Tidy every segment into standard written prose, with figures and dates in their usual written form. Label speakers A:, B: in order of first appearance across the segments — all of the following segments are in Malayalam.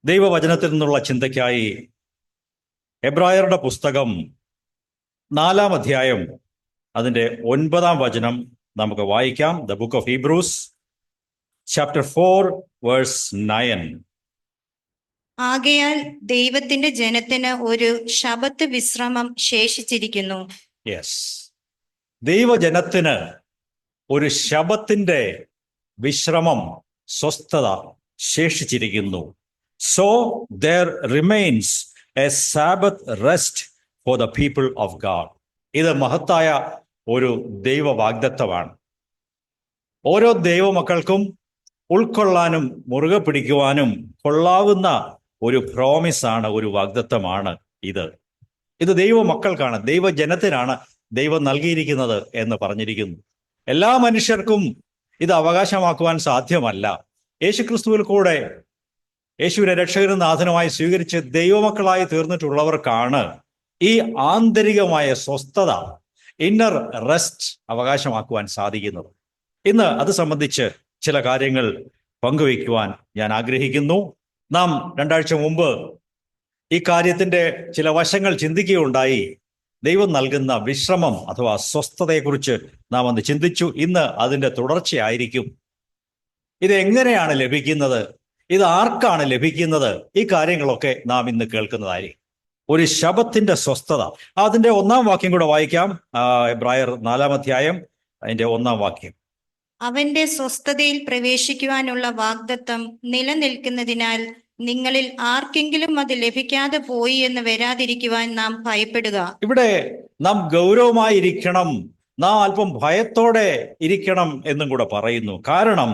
A: ദൈവവചനത്തിൽ നിന്നുള്ള ചിന്തയ്ക്കായി എബ്രായരുടെ പുസ്തകം 4-ാം അധ്യായം അതിൻ്റെ 9-ാം വചനം നമുക്ക് വായിക്കാം. The book of Hebrews chapter 4 verse 9.
B: ആകയാൽ ദൈവത്തിന്റെ ജനത്തിന് ഒരു ശബ്ബത്ത് വിശ്രമം ശേഷിച്ചിരിക്കുന്നു.
A: യെസ്, ദൈവജനത്തിന് ഒരു ശബ്ബത്തിന്റെ വിശ്രമം, സ്വസ്ഥത ശേഷിച്ചിരിക്കുന്നു. So there remains a Sabbath rest for the people of God. ഇത് മഹത്തായ ഒരു ദൈവ വാഗ്ദത്തമാണ്. ഓരോ ദൈവമക്കൾക്കും ഉൾക്കൊള്ളാനും മുറുകെ പിടിക്കുവാനും കൊള്ളാവുന്ന ഒരു പ്രോമിസാണ്, ഒരു വാഗ്ദത്തമാണ് ഇത്. ഇത് ദൈവമക്കൾക്കാണ്, ദൈവജനത്തിനാണ് ദൈവം നൽകിയിരിക്കുന്നത് എന്ന് പറഞ്ഞിരിക്കുന്നു. എല്ലാ മനുഷ്യർക്കും ഇത് അവകാശമാക്കുവാൻ സാധ്യമല്ല. യേശുക്രിസ്തുവിൽ കൂടെ യേശുവിനെ രക്ഷകനും നാഥനുമായി സ്വീകരിച്ച് ദൈവമക്കളായി തീർന്നിട്ടുള്ളവർക്കാണ് ഈ ആന്തരികമായ സ്വസ്ഥത, ഇന്നർ റെസ്റ്റ് അവകാശമാക്കുവാൻ സാധിക്കുന്നത്. ഇന്ന് അത് സംബന്ധിച്ച് ചില കാര്യങ്ങൾ പങ്കുവയ്ക്കുവാൻ ഞാൻ ആഗ്രഹിക്കുന്നു. നാം 2 ആഴ്ച മുമ്പ് ഈ കാര്യത്തിൻ്റെ ചില വശങ്ങൾ ചിന്തിക്കുകയുണ്ടായി. ദൈവം നൽകുന്ന വിശ്രമം അഥവാ സ്വസ്ഥതയെക്കുറിച്ച് നാം അന്ന് ചിന്തിച്ചു. ഇന്ന് അതിൻ്റെ തുടർച്ചയായിരിക്കും. ഇത് എങ്ങനെയാണ് ലഭിക്കുന്നത്, ഇത് ആർക്കാണ് ലഭിക്കുന്നത്, ഈ കാര്യങ്ങളൊക്കെ നാം ഇന്ന് കേൾക്കുന്നതായിരിക്കും. ഒരു ശബ്ബത്തിന്റെ സ്വസ്ഥത, അതിൻ്റെ 1-ാം വാക്യം കൂടെ വായിക്കാം. എബ്രായർ 4-ാം അധ്യായം അതിൻ്റെ 1-ാം വാക്യം.
B: അവന്റെ സ്വസ്ഥതയിൽ പ്രവേശിക്കുവാനുള്ള വാഗ്ദത്തം നിലനിൽക്കുന്നതിനാൽ നിങ്ങളിൽ ആർക്കെങ്കിലും അത് ലഭിക്കാതെ പോയി എന്ന് വരാതിരിക്കുവാൻ നാം ഭയപ്പെടുക.
A: ഇവിടെ നാം ഗൗരവമായിരിക്കണം, നാം അല്പം ഭയത്തോടെ ഇരിക്കണം എന്നും കൂടെ പറയുന്നു. കാരണം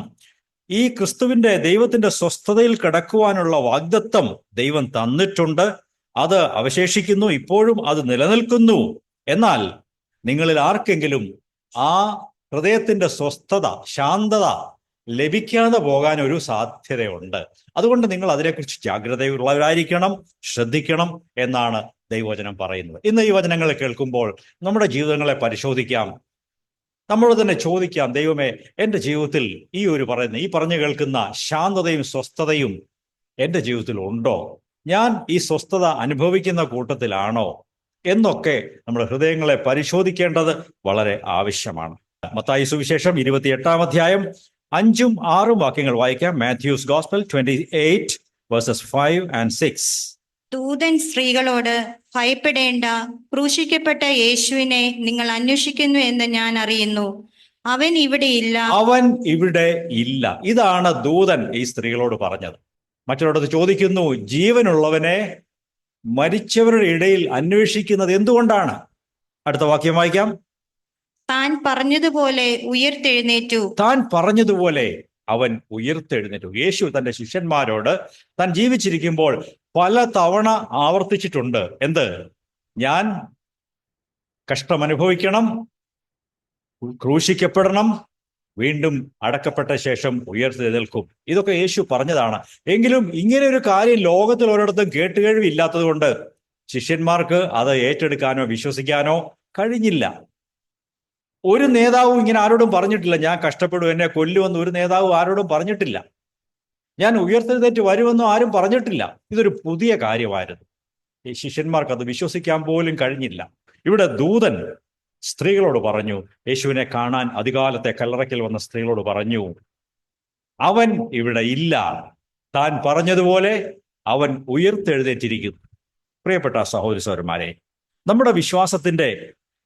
A: ഈ ക്രിസ്തുവിന്റെ ദൈവത്തിന്റെ സ്വസ്ഥതയിൽ കിടക്കുവാനുള്ള വാഗ്ദത്തം ദൈവം തന്നിട്ടുണ്ട്. അത് അവശേഷിക്കുന്നു, ഇപ്പോഴും അത് നിലനിൽക്കുന്നു. എന്നാൽ നിങ്ങളിൽ ആർക്കെങ്കിലും ആ ഹൃദയത്തിന്റെ സ്വസ്ഥത, ശാന്തത ലഭിക്കാതെ പോകാൻ ഒരു സാധ്യതയുണ്ട്. അതുകൊണ്ട് നിങ്ങൾ അതിനെക്കുറിച്ച് ജാഗ്രതയുള്ളവരായിരിക്കണം, ശ്രദ്ധിക്കണം എന്നാണ് ദൈവവചനം പറയുന്നത്. ഇന്ന് ഈ വചനങ്ങൾ കേൾക്കുമ്പോൾ നമ്മുടെ ജീവിതങ്ങളെ പരിശോധിക്കാം. നമ്മളോട് തന്നെ ചോദിക്കാം, ദൈവമേ, എൻ്റെ ജീവിതത്തിൽ ഈ പറഞ്ഞു കേൾക്കുന്ന ശാന്തതയും സ്വസ്ഥതയും എൻ്റെ ജീവിതത്തിൽ ഉണ്ടോ? ഞാൻ ഈ സ്വസ്ഥത അനുഭവിക്കുന്ന കൂട്ടത്തിലാണോ എന്നൊക്കെ നമ്മുടെ ഹൃദയങ്ങളെ പരിശോധിക്കേണ്ടത് വളരെ ആവശ്യമാണ്. മത്തായി സുവിശേഷം 28-ാം അധ്യായം 5-ഉം 6-ഉം വാക്യങ്ങൾ വായിക്കാം. Mathews gospel 28 versus 5 and 6.
B: ദൂതൻ സ്ത്രീകളോട്, ഭയപ്പെടേണ്ട, ക്രൂശിക്കപ്പെട്ട യേശുവിനെ നിങ്ങൾ അന്വേഷിക്കുന്നു എന്ന് ഞാൻ അറിയുന്നു. അവൻ ഇവിടെ ഇല്ല. ഇതാണ് ദൂതൻ ഈ സ്ത്രീകളോട് പറഞ്ഞത്. മറ്റുള്ളവരോട് ചോദിക്കുന്നു, ജീവനുള്ളവനെ മരിച്ചവരുടെ ഇടയിൽ അന്വേഷിക്കുന്നത് എന്തുകൊണ്ടാണ്? അടുത്ത വാക്യം വായിക്കാം. താൻ പറഞ്ഞതുപോലെ
A: അവൻ ഉയർത്തെഴുന്നേറ്റു. യേശു തന്റെ ശിഷ്യന്മാരോട് താൻ ജീവിച്ചിരിക്കുമ്പോൾ പല തവണ ആവർത്തിച്ചിട്ടുണ്ട്. എന്ത്? ഞാൻ കഷ്ടമനുഭവിക്കണം, ക്രൂശിക്കപ്പെടണം, വീണ്ടും അടക്കപ്പെട്ട ശേഷം ഉയർത്തെഴുന്നേൽക്കും. ഇതൊക്കെ യേശു പറഞ്ഞതാണ്. എങ്കിലും ഇങ്ങനെ ഒരു കാര്യം ലോകത്തിൽ ഒരിടത്തും കേട്ടുകേഴ്വി ഇല്ലാത്തത് കൊണ്ട് ശിഷ്യന്മാർക്ക് അത് ഏറ്റെടുക്കാനോ വിശ്വസിക്കാനോ കഴിഞ്ഞില്ല. ഒരു നേതാവും ഇങ്ങനെ ആരോടും പറഞ്ഞിട്ടില്ല, ഞാൻ കഷ്ടപ്പെടും, എന്നെ കൊല്ലുമെന്ന് ഒരു നേതാവും ആരോടും പറഞ്ഞിട്ടില്ല. ഞാൻ ഉയർത്തെഴുന്നേറ്റ് വരുമെന്നും ആരും പറഞ്ഞിട്ടില്ല. ഇതൊരു പുതിയ കാര്യമായിരുന്നു. ഈ ശിഷ്യന്മാർക്ക് അത് വിശ്വസിക്കാൻ പോലും കഴിഞ്ഞില്ല. ഇവിടെ ദൂതൻ സ്ത്രീകളോട് പറഞ്ഞു, യേശുവിനെ കാണാൻ അതികാലത്തെ കല്ലറയ്ക്കൽ വന്ന സ്ത്രീകളോട് പറഞ്ഞു, അവൻ ഇവിടെ ഇല്ല, താൻ പറഞ്ഞതുപോലെ അവൻ ഉയർത്തെഴുന്നേറ്റിരിക്കുന്നു. പ്രിയപ്പെട്ട സഹോദരി സഹോദരന്മാരെ, നമ്മുടെ വിശ്വാസത്തിന്റെ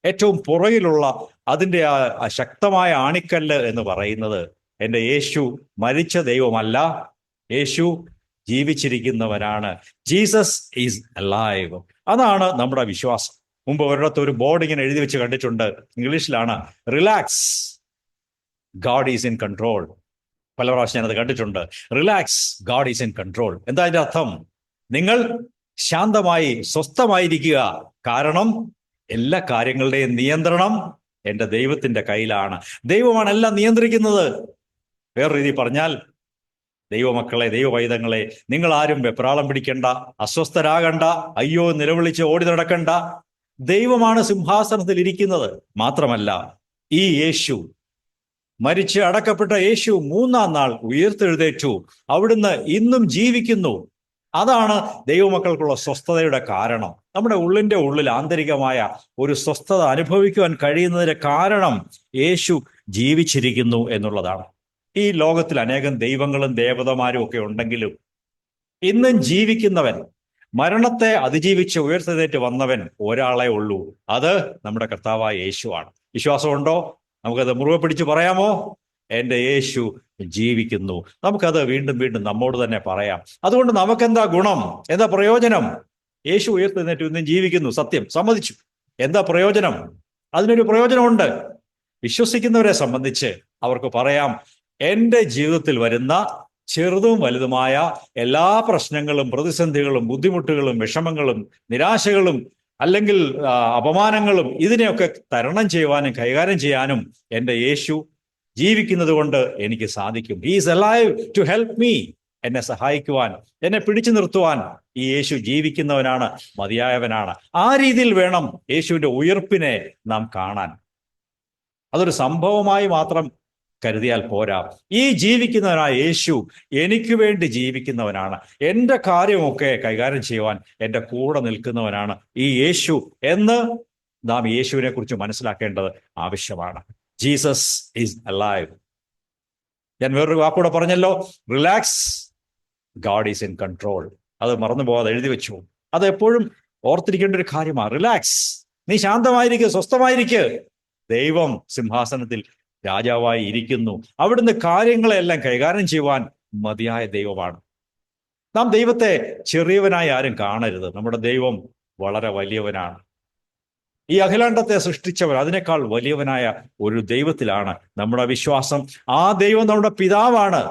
A: ഏറ്റവും പുറകിലുള്ള അതിൻ്റെ ആ ശക്തമായ ആണിക്കല്ല് എന്ന് പറയുന്നത് എൻ്റെ യേശു മരിച്ച ദൈവമല്ല, യേശു ജീവിച്ചിരിക്കുന്നവനാണ്. Jesus is alive. അതാണ് നമ്മുടെ വിശ്വാസം. മുമ്പ് ഒരിടത്ത് ഒരു ബോർഡ് ഇങ്ങനെ എഴുതി വെച്ച് കണ്ടിട്ടുണ്ട്. ഇംഗ്ലീഷിലാണ്, relax, God is in control. പല പ്രാവശ്യം ഞാനത് കണ്ടിട്ടുണ്ട്. Relax, God is in control. എന്താ അതിൻ്റെ അർത്ഥം? നിങ്ങൾ ശാന്തമായി സ്വസ്ഥമായിരിക്കുക, കാരണം എല്ലാ കാര്യങ്ങളുടെയും നിയന്ത്രണം എൻ്റെ ദൈവത്തിൻ്റെ കയ്യിലാണ്. ദൈവമാണ് എല്ലാം നിയന്ത്രിക്കുന്നത്. വേറെ രീതി പറഞ്ഞാൽ, ദൈവമക്കളെ, ദൈവവൈതങ്ങളെ, നിങ്ങൾ ആരും വെപ്രാളം പിടിക്കണ്ട, അസ്വസ്ഥരാകണ്ട, അയ്യോ നിലവിളിച്ച് ഓടി നടക്കണ്ട. ദൈവമാണ് സിംഹാസനത്തിൽ ഇരിക്കുന്നത്. മാത്രമല്ല, ഈ യേശു, മരിച്ച് അടക്കപ്പെട്ട യേശു 3-ാം നാൾ ഉയർത്തെഴുന്നേറ്റു. അവിടുന്ന് ഇന്നും ജീവിക്കുന്നു. അതാണ് ദൈവമക്കൾക്കുള്ള സ്വസ്ഥതയുടെ കാരണം. നമ്മുടെ ഉള്ളിൻ്റെ ഉള്ളിൽ ആന്തരികമായ ഒരു സ്വസ്ഥത അനുഭവിക്കുവാൻ കഴിയുന്നതിന്റെ കാരണം യേശു ജീവിച്ചിരിക്കുന്നു എന്നുള്ളതാണ്. ഈ ലോകത്തിൽ അനേകം ദൈവങ്ങളും ദേവതമാരും ഒക്കെ ഉണ്ടെങ്കിലും ഇന്നും ജീവിക്കുന്നവൻ, മരണത്തെ അതിജീവിച്ച് ഉയർത്തെഴുന്നേറ്റ് വന്നവൻ ഒരാളെ ഉള്ളൂ. അത് നമ്മുടെ കർത്താവായ യേശുവാണ്. വിശ്വാസമുണ്ടോ? നമുക്കത് മുറുകെ പിടിച്ച് പറയാമോ? എൻ്റെ യേശു ജീവിക്കുന്നു. നമുക്കത് വീണ്ടും വീണ്ടും നമ്മോട് തന്നെ പറയാം. അതുകൊണ്ട് നമുക്കെന്താ ഗുണം? എന്താ പ്രയോജനം? യേശു ഉയർത്തെഴുന്നേറ്റ് ഇന്നും ജീവിക്കുന്നു, സത്യം, സമ്മതിച്ചു. എന്താ പ്രയോജനം? അതിനൊരു പ്രയോജനമുണ്ട്. വിശ്വസിക്കുന്നവരെ സംബന്ധിച്ച് അവർക്ക് പറയാം, എൻ്റെ ജീവിതത്തിൽ വരുന്ന ചെറുതും വലുതുമായ എല്ലാ പ്രശ്നങ്ങളും, പ്രതിസന്ധികളും, ബുദ്ധിമുട്ടുകളും, വിഷമങ്ങളും, നിരാശകളും, അല്ലെങ്കിൽ അപമാനങ്ങളും, ഇതിനെയൊക്കെ തരണം ചെയ്യുവാനും കൈകാര്യം ചെയ്യാനും എൻ്റെ യേശു ജീവിക്കുന്നത് കൊണ്ട് എനിക്ക് സാധിക്കും. He is alive to help me. എന്നെ സഹായിക്കുവാൻ, എന്നെ പിടിച്ചു നിർത്തുവാൻ ഈ യേശു ജീവിക്കുന്നവനാണ്, മതിയായവനാണ്. ആ രീതിയിൽ വേണം യേശുവിൻ്റെ ഉയർപ്പിനെ നാം കാണാൻ. അതൊരു സംഭവമായി മാത്രം കരുതിയാൽ പോരാ. ഈ ജീവിക്കുന്നവനായ യേശു എനിക്ക് വേണ്ടി ജീവിക്കുന്നവനാണ്. എൻ്റെ കാര്യമൊക്കെ കൈകാര്യം ചെയ്യുവാൻ എൻ്റെ കൂടെ നിൽക്കുന്നവനാണ് ഈ യേശു എന്ന് നാം യേശുവിനെ കുറിച്ച് മനസ്സിലാക്കേണ്ടത് ആവശ്യമാണ്. Jesus is alive. ഞാൻ വേറൊരു വാക്കൂടെ പറഞ്ഞല്ലോ, relax, God is in control. അത് മറന്നു പോകാതെ എഴുതി വെച്ചു. അത് എപ്പോഴും ഓർത്തിരിക്കേണ്ട ഒരു കാര്യമാണ്. റിലാക്സ്, നീ ശാന്തമായിരിക്കുക, സ്വസ്ഥമായിരിക്കുക. ദൈവം സിംഹാസനത്തിൽ രാജാവായി ഇരിക്കുന്നു. അവിടുന്ന് കാര്യങ്ങളെല്ലാം കൈകാര്യം ചെയ്യുവാൻ മതിയായ ദൈവമാണ്. നാം ദൈവത്തെ ചെറിയവനായി ആരും കാണരുത്. നമ്മുടെ ദൈവം വളരെ വലിയവനാണ്. ഈ അഖിലാണ്ടത്തെ സൃഷ്ടിച്ചവൻ, അതിനേക്കാൾ വലിയവനായ ഒരു ദൈവത്തിലാണ് നമ്മുടെ വിശ്വാസം. ആ ദൈവം നമ്മുടെ പിതാവാണ്.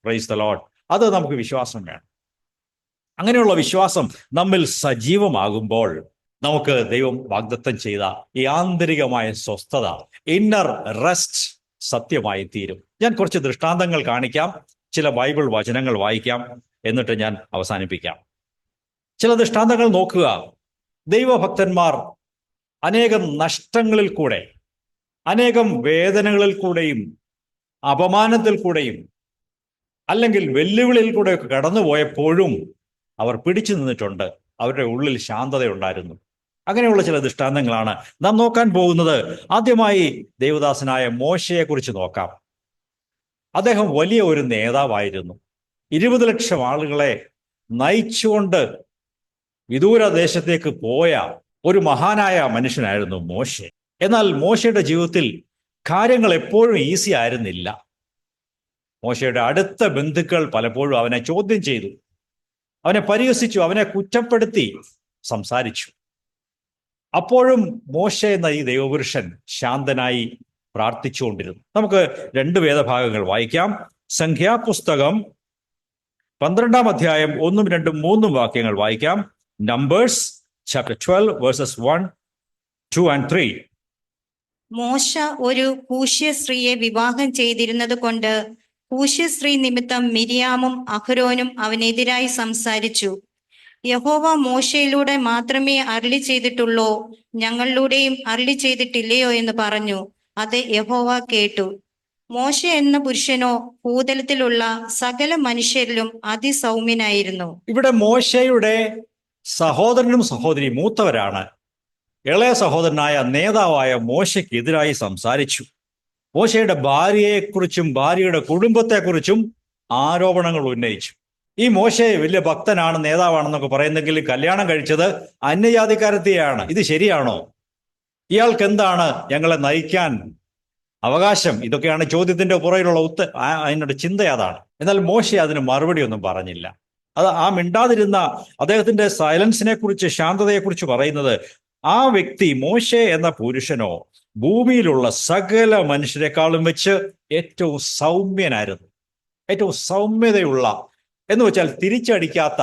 A: Price the Lord. അത് നമുക്ക് വിശ്വാസം വേണം. അങ്ങനെയുള്ള വിശ്വാസം നമ്മിൽ സജീവമാകുമ്പോൾ നമുക്ക് ദൈവം വാഗ്ദത്തം ചെയ്ത ഈ ആന്തരികമായ സ്വസ്ഥത, ഇന്നർ റെസ്റ്റ് സത്യമായി തീരും. ഞാൻ കുറച്ച് ദൃഷ്ടാന്തങ്ങൾ കാണിക്കാം, ചില ബൈബിൾ വചനങ്ങൾ വായിക്കാം, എന്നിട്ട് ഞാൻ അവസാനിപ്പിക്കാം. ചില ദൃഷ്ടാന്തങ്ങൾ നോക്കുക. ദൈവഭക്തന്മാർ അനേകം നഷ്ടങ്ങളിൽ കൂടെ, അനേകം വേദനകളിൽ കൂടെയും അപമാനത്തിൽ കൂടെയും അല്ലെങ്കിൽ വെല്ലുവിളിയിൽ കൂടെയൊക്കെ കടന്നുപോയപ്പോഴും അവർ പിടിച്ചു നിന്നിട്ടുണ്ട്. അവരുടെ ഉള്ളിൽ ശാന്തതയുണ്ടായിരുന്നു. അങ്ങനെയുള്ള ചില ദൃഷ്ടാന്തങ്ങളാണ് നാം നോക്കാൻ പോകുന്നത്. ആദ്യമായി ദൈവദാസനായ മോശയെക്കുറിച്ച് നോക്കാം. അദ്ദേഹം വലിയ ഒരു നേതാവായിരുന്നു. 20 ലക്ഷം ആളുകളെ നയിച്ചുകൊണ്ട് വിദൂര ദേശത്തേക്ക് പോയ ഒരു മഹാനായ മനുഷ്യനായിരുന്നു മോശെ. എന്നാൽ മോശയുടെ ജീവിതത്തിൽ കാര്യങ്ങൾ എപ്പോഴും ഈസി ആയിരുന്നില്ല. മോശയുടെ അടുത്ത ബന്ധുക്കൾ പലപ്പോഴും അവനെ ചോദ്യം ചെയ്തു, അവനെ പരിഹസിച്ചു, അവനെ കുറ്റപ്പെടുത്തി സംസാരിച്ചു. അപ്പോഴും മോശെ എന്ന ഈ ദൈവപുരുഷൻ ശാന്തനായി പ്രാർത്ഥിച്ചുകൊണ്ടിരുന്നു. നമുക്ക് 2 വേദഭാഗങ്ങൾ വായിക്കാം. സംഖ്യാപുസ്തകം 12-ാം അധ്യായം 1, 2, 3 വാക്യങ്ങൾ വായിക്കാം. Numbers chapter 12 verses 1, 2 and 3.
B: മോശ ഒരു കൂശ്യ സ്ത്രീയെ വിവാഹം ചെയ്തിരുന്നത് കൊണ്ട് കൂശ്യ സ്ത്രീ നിമിത്തം മിരിയാമും അഹരോനും അവനെതിരായി സംസാരിച്ചു. യഹോവ മോശയിലൂടെ മാത്രമേ അരുളി ചെയ്തിട്ടുള്ളോ, ഞങ്ങളിലൂടെയും അരുളി ചെയ്തിട്ടില്ലയോ എന്ന് പറഞ്ഞു. അത് യഹോവ കേട്ടു. മോശ എന്ന പുരുഷനോ ഭൂതലത്തിലുള്ള സകല മനുഷ്യരിലും അതിസൗമ്യനായിരുന്നു.
A: ഇവിടെ മോശയുടെ സഹോദരനും സഹോദരിയും മൂത്തവരാണ്. ഇളയ സഹോദരനായ നേതാവായ മോശയ്ക്ക് എതിരായി സംസാരിച്ചു. മോശയുടെ ഭാര്യയെക്കുറിച്ചും ഭാര്യയുടെ കുടുംബത്തെക്കുറിച്ചും ആരോപണങ്ങൾ ഉന്നയിച്ചു. ഈ മോശയെ വലിയ ഭക്തനാണ്, നേതാവാണെന്നൊക്കെ പറയുന്നെങ്കിലും കല്യാണം കഴിച്ചത് അന്യജാതിക്കാരത്തെയാണ്. ഇത് ശരിയാണോ? ഇയാൾക്ക് എന്താണ് ഞങ്ങളെ നയിക്കാൻ അവകാശം? ഇതൊക്കെയാണ് ചോദ്യത്തിന്റെ പുറകിലുള്ള അതിനോട് ചിന്ത അതാണ്. എന്നാൽ മോശെ അതിന് മറുപടി ഒന്നും പറഞ്ഞില്ല. അത് ആ മിണ്ടാതിരുന്ന അദ്ദേഹത്തിന്റെ സൈലൻസിനെ കുറിച്ച്, ശാന്തതയെക്കുറിച്ച് പറയുന്നത്, ആ വ്യക്തി മോശെ എന്ന പുരുഷനോ ഭൂമിയിലുള്ള സകല മനുഷ്യരെക്കാളും വെച്ച് ഏറ്റവും സൗമ്യനായിരുന്നു. ഏറ്റവും സൗമ്യതയുള്ള, എന്ന് വെച്ചാൽ തിരിച്ചടിക്കാത്ത,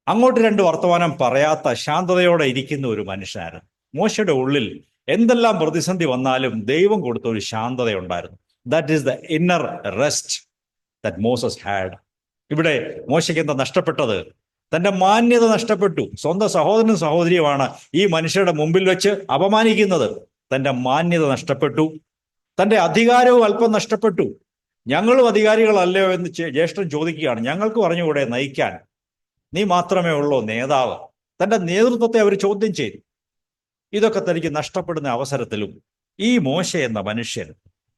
A: അങ്ങോട്ട് 2 വർത്തമാനം പറയാത്ത, ശാന്തതയോടെ ഇരിക്കുന്ന ഒരു മനുഷ്യനായിരുന്നു. മോശയുടെ ഉള്ളിൽ എന്തെല്ലാം പ്രതിസന്ധി വന്നാലും ദൈവം കൊടുത്ത ഒരു ശാന്തതയുണ്ടായിരുന്നു. That is the inner rest that Moses had. ഇവിടെ മോശയ്ക്ക് എന്താ നഷ്ടപ്പെട്ടത്? തന്റെ മാന്യത നഷ്ടപ്പെട്ടു. സ്വന്തം സഹോദരനും സഹോദരിയുമാണ് ഈ മനുഷ്യരുടെ മുമ്പിൽ വെച്ച് അപമാനിക്കുന്നത്. തന്റെ മാന്യത നഷ്ടപ്പെട്ടു. തന്റെ അധികാരവും അല്പം നഷ്ടപ്പെട്ടു. ഞങ്ങളും അധികാരികളല്ലയോ എന്ന് ജ്യേഷ്ഠൻ ചോദിക്കുകയാണ്. ഞങ്ങൾക്ക് പറഞ്ഞുകൂടെ നയിക്കാൻ? നീ മാത്രമേ ഉള്ളൂ നേതാവ്. തൻ്റെ നേതൃത്വത്തെ അവർ ചോദ്യം ചെയ്തു. ഇതൊക്കെ തനിക്ക് നഷ്ടപ്പെടുന്ന അവസരത്തിലും ഈ മോശ എന്ന മനുഷ്യൻ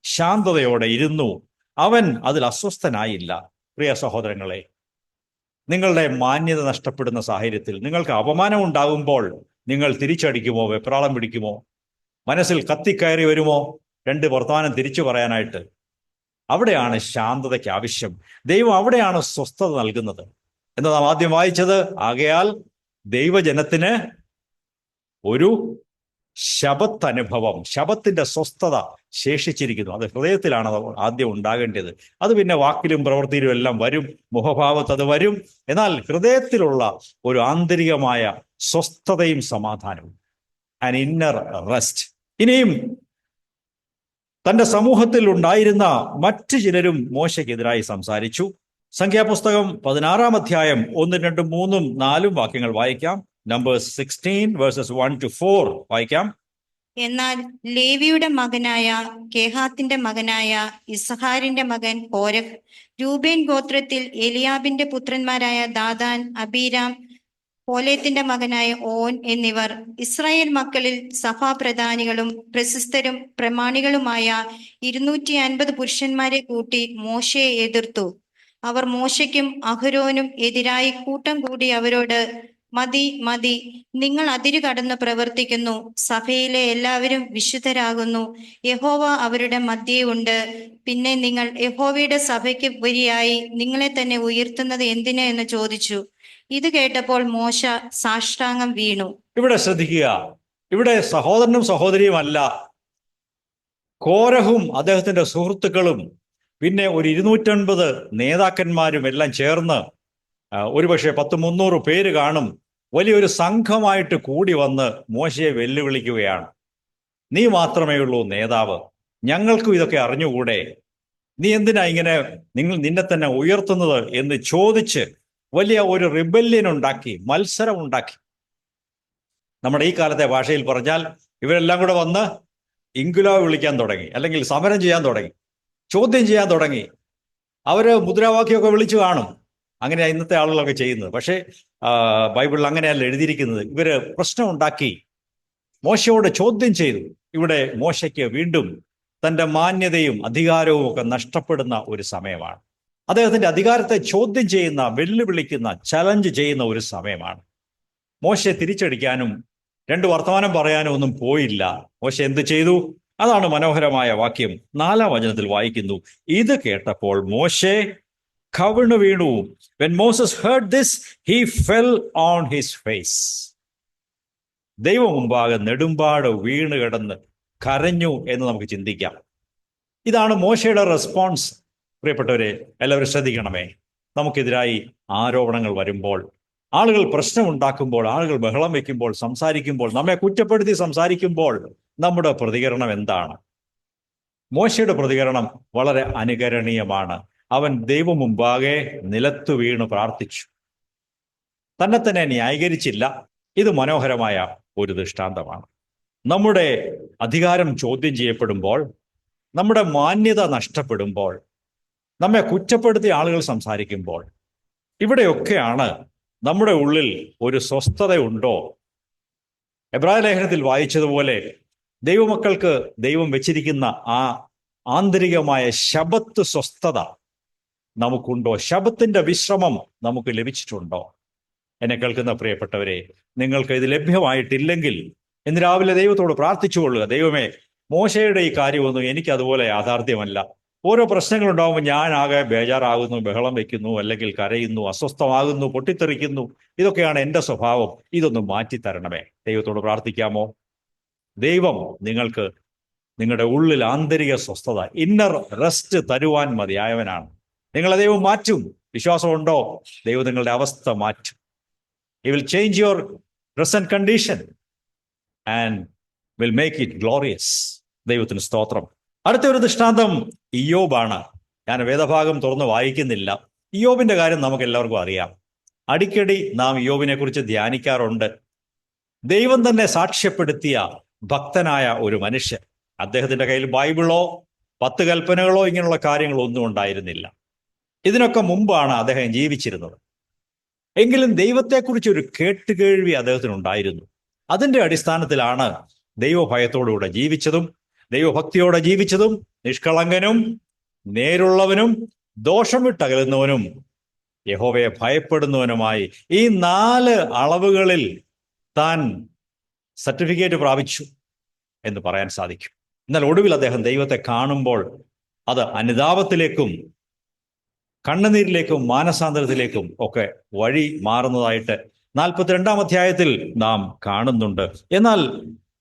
A: ശാന്തതയോടെ ഇരുന്നു. അവൻ അതിൽ അസ്വസ്ഥനായില്ല. പ്രിയ സഹോദരങ്ങളെ, നിങ്ങളുടെ മാന്യത നഷ്ടപ്പെടുന്ന സാഹചര്യത്തിൽ, നിങ്ങൾക്ക് അപമാനം ഉണ്ടാകുമ്പോൾ നിങ്ങൾ തിരിച്ചടിക്കുമോ? വെപ്രാളം പിടിക്കുമോ? മനസ്സിൽ കത്തിക്കയറി വരുമോ രണ്ട് വർത്തമാനം തിരിച്ചു പറയാനായിട്ട്? അവിടെയാണ് ശാന്തതയ്ക്ക് ആവശ്യം. ദൈവം അവിടെയാണ് സ്വസ്ഥത നൽകുന്നത് എന്ന് നാം ആദ്യം വായിച്ചത്. ആകയാൽ ദൈവജനത്തിന് ഒരു ശബത്ത് അനുഭവം, ശബത്തിന്റെ സ്വസ്ഥത ശേഷിച്ചിരിക്കുന്നു. അത് ഹൃദയത്തിലാണ് ആദ്യം ഉണ്ടാകേണ്ടത്. അത് പിന്നെ വാക്കിലും പ്രവൃത്തിയിലും എല്ലാം വരും, മുഖഭാവത്ത് അത് വരും. എന്നാൽ ഹൃദയത്തിലുള്ള ഒരു ആന്തരികമായ സ്വസ്ഥതയും സമാധാനവും, ആൻ ഇന്നർ റെസ്റ്റ്. ഇനിയും തന്റെ സമൂഹത്തിൽ ഉണ്ടായിരുന്ന മറ്റു ചിലരും മോശയ്ക്കെതിരായി സംസാരിച്ചു. സംഖ്യാപുസ്തകം 16 അധ്യായം 1, 2, 3, 4 വാക്യങ്ങൾ വായിക്കാം. നമ്പേഴ്സ് 16 verses 1 to 4 വായിക്കാം.
B: എന്നാൽ ലേവിയുടെ മകനായ കേഹാത്തിന്റെ മകനായ ഇസഹാരിന്റെ മകൻ കോരഹ്, രൂബേൻ ഗോത്രത്തിൽ എലിയാബിന്റെ പുത്രന്മാരായ ദാദാൻ, അബീരാം, പോലേത്തിന്റെ മകനായ ഓൻ എന്നിവർ ഇസ്രായേൽ മക്കളിൽ സഭാപ്രധാനികളും പ്രശസ്തരും പ്രമാണികളുമായ 250 പുരുഷന്മാരെ കൂട്ടി മോശയെ എതിർത്തു. അവർ മോശയ്ക്കും അഹരോനും എതിരായി കൂട്ടം കൂടി അവരോട്, മതി മതി, നിങ്ങൾ അതിരു കടന്ന് പ്രവർത്തിക്കുന്നു. സഭയിലെ എല്ലാവരും വിശുദ്ധരാകുന്നു. യഹോവ അവരുടെ മധ്യേ ഉണ്ട്. പിന്നെ നിങ്ങൾ യഹോവയുടെ സഭയ്ക്ക് ഉപരിയായി നിങ്ങളെ തന്നെ ഉയർത്തുന്നത് എന്തിന് എന്ന് ചോദിച്ചു. ഇത് കേട്ടപ്പോൾ മോശ സാഷ്ടാംഗം വീണു.
A: ഇവിടെ ശ്രദ്ധിക്കുക, ഇവിടെ സഹോദരനും സഹോദരിയുമല്ല, കോരഹും അദ്ദേഹത്തിന്റെ സുഹൃത്തുക്കളും പിന്നെ ഒരു 250 നേതാക്കന്മാരും എല്ലാം ചേർന്ന്, ഒരുപക്ഷെ 100-300 പേര് കാണും, വലിയൊരു സംഘമായിട്ട് കൂടി വന്ന് മോശയെ വെല്ലുവിളിക്കുകയാണ്. നീ മാത്രമേ ഉള്ളൂ നേതാവ്, ഞങ്ങൾക്കും ഇതൊക്കെ അറിഞ്ഞുകൂടെ? നീ എന്തിനാ ഇങ്ങനെ നിന്നെ തന്നെ ഉയർത്തുന്നത് എന്ന് ചോദിച്ച് വലിയ ഒരു റിബല്യൻ ഉണ്ടാക്കി, മത്സരം ഉണ്ടാക്കി. നമ്മുടെ ഈ കാലത്തെ ഭാഷയിൽ പറഞ്ഞാൽ ഇവരെല്ലാം കൂടെ വന്ന് ഇൻകുലാബ് വിളിക്കാൻ തുടങ്ങി, അല്ലെങ്കിൽ സമരം ചെയ്യാൻ തുടങ്ങി, ചോദ്യം ചെയ്യാൻ തുടങ്ങി. അവര് മുദ്രാവാക്യമൊക്കെ വിളിച്ചു കാണും. അങ്ങനെയാണ് ഇന്നത്തെ ആളുകളൊക്കെ ചെയ്യുന്നത്. പക്ഷേ ബൈബിളിൽ അങ്ങനെയല്ല എഴുതിയിരിക്കുന്നത്. ഇവര് പ്രശ്നം ഉണ്ടാക്കി, മോശയോട് ചോദ്യം ചെയ്തു. ഇവിടെ മോശയ്ക്ക് വീണ്ടും തൻ്റെ മാന്യതയും അധികാരവും ഒക്കെ നഷ്ടപ്പെടുന്ന ഒരു സമയമാണ്. അദ്ദേഹത്തിന്റെ അധികാരത്തെ ചോദ്യം ചെയ്യുന്ന, വെല്ലുവിളിക്കുന്ന, ചലഞ്ച് ചെയ്യുന്ന ഒരു സമയമാണ്. മോശയെ തിരിച്ചടിക്കാനും 2 വർത്തമാനം പറയാനും ഒന്നും പോയില്ല. മോശ എന്ത് ചെയ്തു? അതാണ് മനോഹരമായ വാക്യം. 4-ാം വചനത്തിൽ വായിക്കുന്നു, ഇത് കേട്ടപ്പോൾ മോശെ കവിണ്ണു വീണു. When Moses heard this, he fell on his face. ദൈവം മുമ്പാകെ നെടുമ്പാട് വീണ് കിടന്ന് കരഞ്ഞു എന്ന് നമുക്ക് ചിന്തിക്കാം. ഇതാണ് മോശയുടെ റെസ്പോൺസ്. പ്രിയപ്പെട്ടവരെ, എല്ലാവരും ശ്രദ്ധിക്കണമേ. നമുക്കെതിരായി ആരോപണങ്ങൾ വരുമ്പോൾ, ആളുകൾ പ്രശ്നമുണ്ടാക്കുമ്പോൾ, ആളുകൾ ബഹളം വയ്ക്കുമ്പോൾ, സംസാരിക്കുമ്പോൾ, നമ്മെ കുറ്റപ്പെടുത്തി സംസാരിക്കുമ്പോൾ നമ്മുടെ പ്രതികരണം എന്താണ്? മോശയുടെ പ്രതികരണം വളരെ അനുകരണീയമാണ്. അവൻ ദൈവം മുമ്പാകെ നിലത്തു വീണ് പ്രാർത്ഥിച്ചു. തന്നെ തന്നെ ന്യായീകരിച്ചില്ല. ഇത് മനോഹരമായ ഒരു ദൃഷ്ടാന്തമാണ്. നമ്മുടെ അധികാരം ചോദ്യം ചെയ്യപ്പെടുമ്പോൾ, നമ്മുടെ മാന്യത നഷ്ടപ്പെടുമ്പോൾ, നമ്മെ കുറ്റപ്പെടുത്തിയ ആളുകൾ സംസാരിക്കുമ്പോൾ, ഇവിടെയൊക്കെയാണ് നമ്മുടെ ഉള്ളിൽ ഒരു സ്വസ്ഥതയുണ്ടോ? എബ്രായ ലേഖനത്തിൽ വായിച്ചതുപോലെ ദൈവമക്കൾക്ക് ദൈവം വെച്ചിരിക്കുന്ന ആ ആന്തരികമായ ശബത്ത് സ്വസ്ഥത നമുക്കുണ്ടോ? ശബത്തിന്റെ വിശ്രമം നമുക്ക് ലഭിച്ചിട്ടുണ്ടോ? എന്നെ കേൾക്കുന്ന പ്രിയപ്പെട്ടവരെ, നിങ്ങൾക്ക് ഇത് ലഭ്യമായിട്ടില്ലെങ്കിൽ ഇന്ന് രാവിലെ ദൈവത്തോട് പ്രാർത്ഥിച്ചുകൊള്ളുക. ദൈവമേ, മോശയുടെ ഈ കാര്യമൊന്നും എനിക്ക് അതുപോലെ യാഥാർത്ഥ്യമല്ല. ഓരോ പ്രശ്നങ്ങളുണ്ടാകുമ്പോൾ ഞാൻ ആകെ ബേജാറാകുന്നു, ബഹളം വയ്ക്കുന്നു, അല്ലെങ്കിൽ കരയുന്നു, അസ്വസ്ഥമാകുന്നു, പൊട്ടിത്തെറിക്കുന്നു. ഇതൊക്കെയാണ് എൻ്റെ സ്വഭാവം. ഇതൊന്നും മാറ്റിത്തരണമേ. ദൈവത്തോട് പ്രാർത്ഥിക്കാമോ? ദൈവം നിങ്ങൾക്ക് നിങ്ങളുടെ ഉള്ളിൽ ആന്തരിക സ്വസ്ഥത, ഇന്നർ റെസ്റ്റ് തരുവാൻ മതിയായവനാണ്. നിങ്ങളെ ദൈവം മാറ്റും. വിശ്വാസമുണ്ടോ? ദൈവം നിങ്ങളുടെ അവസ്ഥ മാറ്റും. He will change your present condition and will make it glorious. ദൈവത്തിന് സ്തോത്രം. അടുത്ത ഒരു ദൃഷ്ടാന്തം ഇയ്യോബാണ്. ഞാൻ വേദഭാഗം തുറന്ന് വായിക്കുന്നില്ല. ഇയ്യോബിന്റെ കാര്യം നമുക്ക് എല്ലാവർക്കും അറിയാം. അടിക്കടി നാം ഇയ്യോബിനെ കുറിച്ച് ധ്യാനിക്കാറുണ്ട്. ദൈവം തന്നെ സാക്ഷ്യപ്പെടുത്തിയ ഭക്തനായ ഒരു മനുഷ്യൻ. അദ്ദേഹത്തിന്റെ കയ്യിൽ ബൈബിളോ 10 കൽപ്പനകളോ ഇങ്ങനെയുള്ള കാര്യങ്ങളോ ഒന്നും ഉണ്ടായിരുന്നില്ല. ഇതിനൊക്കെ മുമ്പാണ് അദ്ദേഹം ജീവിച്ചിരുന്നത്. എങ്കിലും ദൈവത്തെക്കുറിച്ച് ഒരു കേട്ടുകേഴ്വി അദ്ദേഹത്തിനുണ്ടായിരുന്നു. അതിൻ്റെ അടിസ്ഥാനത്തിലാണ് ദൈവഭയത്തോടുകൂടെ ജീവിച്ചതും ദൈവഭക്തിയോടെ ജീവിച്ചതും നിഷ്കളങ്കനും നേരുള്ളവനും ദോഷം വിട്ടകലുന്നവനും യഹോവയെ ഭയപ്പെടുന്നവനുമായി ഈ 4 അളവുകളിൽ താൻ സർട്ടിഫിക്കറ്റ് പ്രാപിച്ചു എന്ന് പറയാൻ സാധിക്കും. എന്നാൽ ഒടുവിൽ അദ്ദേഹം ദൈവത്തെ കാണുമ്പോൾ അത് അനുതാപത്തിലേക്കും കണ്ണുനീരിലേക്കും മാനസാന്തരത്തിലേക്കും ഒക്കെ വഴി മാറുന്നതായിട്ട് 42-ാം അധ്യായത്തിൽ നാം കാണുന്നുണ്ട്. എന്നാൽ